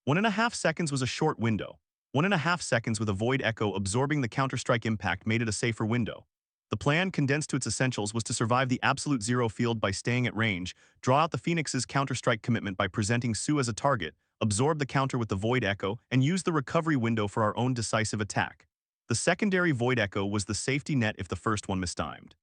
1.5 seconds was a short window. 1.5 seconds with a void echo absorbing the counterstrike impact made it a safer window. The plan, condensed to its essentials, was to survive the absolute zero field by staying at range, draw out the Phoenix's counterstrike commitment by presenting Su as a target, absorb the counter with the void echo, and use the recovery window for our own decisive attack. The secondary void echo was the safety net if the first one mistimed.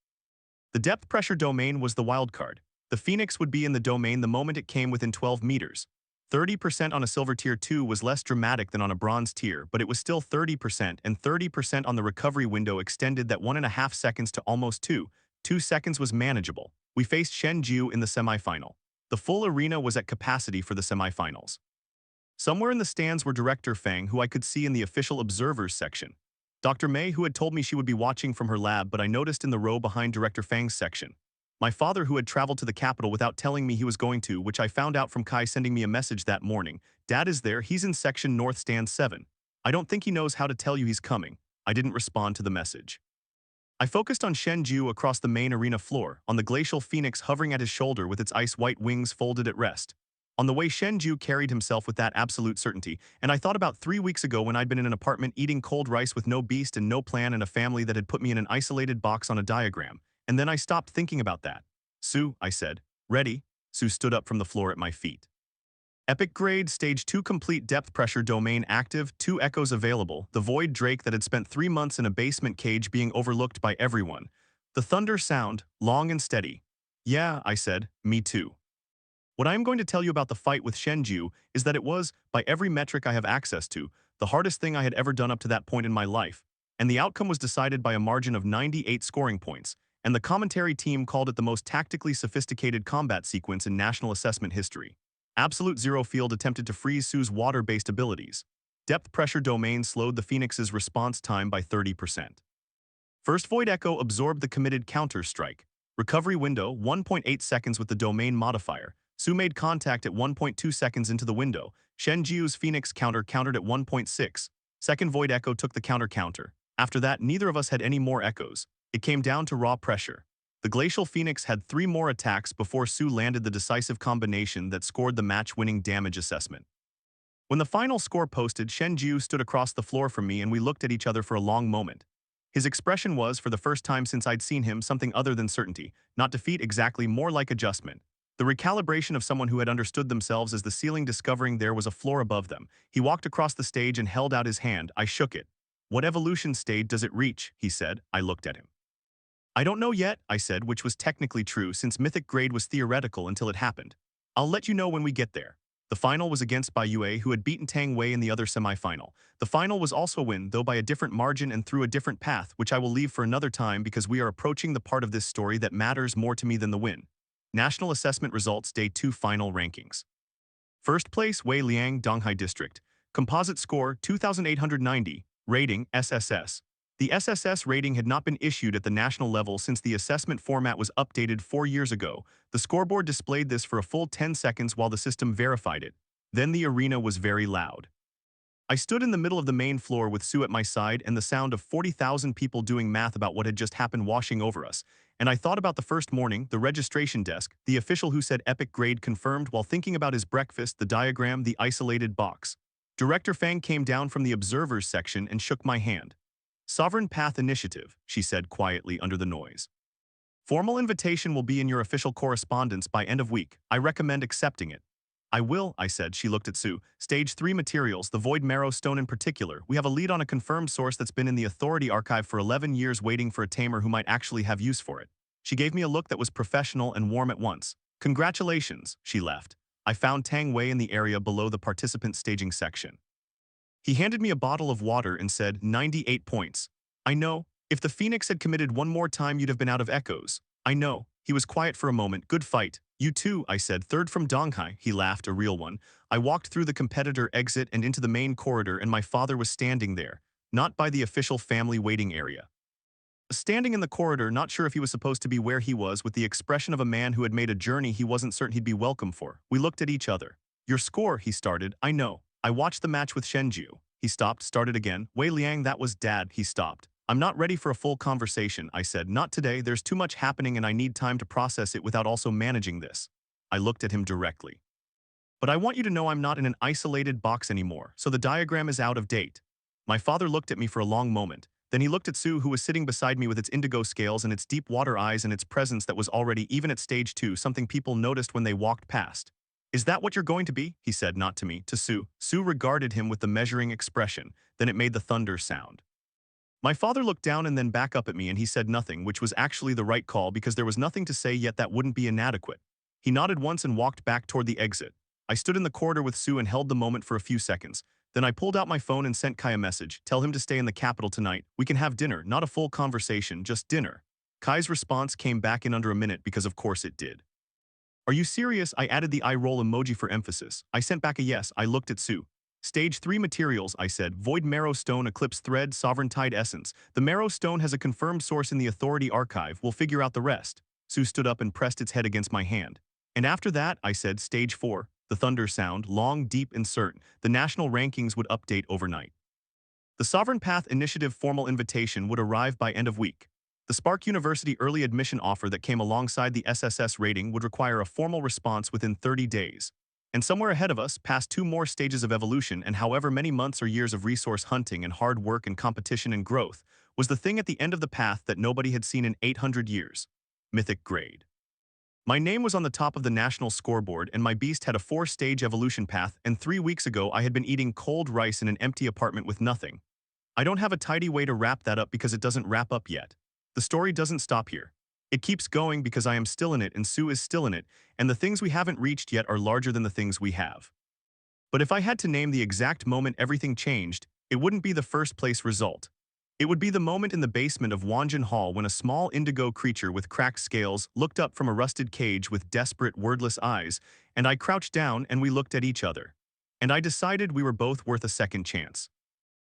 The depth pressure domain was the wildcard. The Phoenix would be in the domain the moment it came within 12 meters. 30% on a silver tier 2 was less dramatic than on a bronze tier, but it was still 30%, and 30% on the recovery window extended that 1.5 seconds to almost 2. 2 seconds was manageable. We faced Shenju in the semifinal. The full arena was at capacity for the semifinals. Somewhere in the stands were Director Fang, who I could see in the official observers section. Dr. Mei, who had told me she would be watching from her lab, but I noticed in the row behind Director Fang's section. My father, who had traveled to the capital without telling me he was going to, which I found out from Kai sending me a message that morning. Dad is there, he's in section North Stand 7. I don't think he knows how to tell you he's coming. I didn't respond to the message. I focused on Shenju across the main arena floor, on the Glacial Phoenix hovering at his shoulder with its ice-white wings folded at rest. On the way Shenju carried himself with that absolute certainty, and I thought about 3 weeks ago when I'd been in an apartment eating cold rice with no beast and no plan and a family that had put me in an isolated box on a diagram. And then I stopped thinking about that. Su, I said. Ready? Su stood up from the floor at my feet. Epic grade, stage 2 complete, depth pressure domain active, 2 echoes available, the void drake that had spent 3 months in a basement cage being overlooked by everyone. The thunder sound, long and steady. Yeah, I said, me too. What I am going to tell you about the fight with Shenju is that it was, by every metric I have access to, the hardest thing I had ever done up to that point in my life, and the outcome was decided by a margin of 98 scoring points, and the commentary team called it the most tactically sophisticated combat sequence in national assessment history. Absolute Zero Field attempted to freeze Su's water-based abilities. Depth pressure domain slowed the Phoenix's response time by 30%. First Void Echo absorbed the committed counter-strike. Recovery window, 1.8 seconds with the domain modifier. Su made contact at 1.2 seconds into the window. Shenju's Phoenix countered at 1.6. Second Void Echo took the counter. After that, neither of us had any more echoes. It came down to raw pressure. The Glacial Phoenix had 3 more attacks before Su landed the decisive combination that scored the match-winning damage assessment. When the final score posted, Shenju stood across the floor from me and we looked at each other for a long moment. His expression was, for the first time since I'd seen him, something other than certainty, not defeat exactly, more like adjustment. The recalibration of someone who had understood themselves as the ceiling, discovering there was a floor above them. He walked across the stage and held out his hand. I shook it. "What evolution stage does it reach?" he said. I looked at him. "I don't know yet," I said, which was technically true since mythic grade was theoretical until it happened. "I'll let you know when we get there." The final was against Bai Yue, who had beaten Tang Wei in the other semi-final. The final was also a win, though by a different margin and through a different path, which I will leave for another time because we are approaching the part of this story that matters more to me than the win. National Assessment Results Day 2 Final Rankings. First place, Wei Liang, Donghai District. Composite score, 2,890. Rating, SSS. The SSS rating had not been issued at the national level since the assessment format was updated 4 years ago. The scoreboard displayed this for a full 10 seconds while the system verified it. Then the arena was very loud. I stood in the middle of the main floor with Sue at my side and the sound of 40,000 people doing math about what had just happened washing over us. And I thought about the first morning, the registration desk, the official who said epic grade confirmed while thinking about his breakfast, the diagram, the isolated box. Director Fang came down from the observers section and shook my hand. "Sovereign Path Initiative," she said quietly under the noise. "Formal invitation will be in your official correspondence by end of week. I recommend accepting it." "I will," I said. She looked at Sue. "Stage 3 materials, the Void Marrow Stone in particular. We have a lead on a confirmed source that's been in the Authority archive for 11 years waiting for a tamer who might actually have use for it." She gave me a look that was professional and warm at once. "Congratulations," she laughed. I found Tang Wei in the area below the participant staging section. He handed me a bottle of water and said, 98 points. "I know. If the Phoenix had committed one more time, you'd have been out of echoes." "I know." He was quiet for a moment. "Good fight." "You too," I said. "Third from Donghai." He laughed, a real one. I walked through the competitor exit and into the main corridor, and my father was standing there, not by the official family waiting area. Standing in the corridor, not sure if he was supposed to be where he was, with the expression of a man who had made a journey he wasn't certain he'd be welcome for. We looked at each other. "Your score," he started. "I know. I watched the match with Shenju." He stopped, started again. "Wei Liang, that was Dad." He stopped. "I'm not ready for a full conversation," I said. "Not today. There's too much happening and I need time to process it without also managing this." I looked at him directly. "But I want you to know I'm not in an isolated box anymore, so the diagram is out of date." My father looked at me for a long moment. Then he looked at Sue, who was sitting beside me with its indigo scales and its deep water eyes and its presence that was already, even at stage 2, something people noticed when they walked past. "Is that what you're going to be?" he said, not to me, to Sue. Sue regarded him with the measuring expression. Then it made the thunder sound. My father looked down and then back up at me and he said nothing, which was actually the right call because there was nothing to say yet that wouldn't be inadequate. He nodded once and walked back toward the exit. I stood in the corridor with Sue and held the moment for a few seconds. Then I pulled out my phone and sent Kai a message. "Tell him to stay in the capital tonight. We can have dinner, not a full conversation, just dinner." Kai's response came back in under a minute because of course it did. "Are you serious?" I added the eye roll emoji for emphasis. I sent back a yes. I looked at Sue. "Stage 3 materials," I said. "Void Marrow Stone, Eclipse Thread, Sovereign Tide Essence. The Marrow Stone has a confirmed source in the Authority archive. We'll figure out the rest." Sue stood up and pressed its head against my hand. "And after that," I said, "Stage 4. The thunder sound, long, deep, and certain. The national rankings would update overnight. The Sovereign Path Initiative formal invitation would arrive by end of week. The Spark University early admission offer that came alongside the SSS rating would require a formal response within 30 days. And somewhere ahead of us, past 2 more stages of evolution and however many months or years of resource hunting and hard work and competition and growth, was the thing at the end of the path that nobody had seen in 800 years. Mythic grade. My name was on the top of the national scoreboard and my beast had a 4-stage evolution path, and 3 weeks ago I had been eating cold rice in an empty apartment with nothing. I don't have a tidy way to wrap that up because it doesn't wrap up yet. The story doesn't stop here. It keeps going because I am still in it and Sue is still in it, and the things we haven't reached yet are larger than the things we have. But if I had to name the exact moment everything changed, it wouldn't be the first place result. It would be the moment in the basement of Wanjin Hall when a small indigo creature with cracked scales looked up from a rusted cage with desperate, wordless eyes, and I crouched down and we looked at each other. And I decided we were both worth a second chance.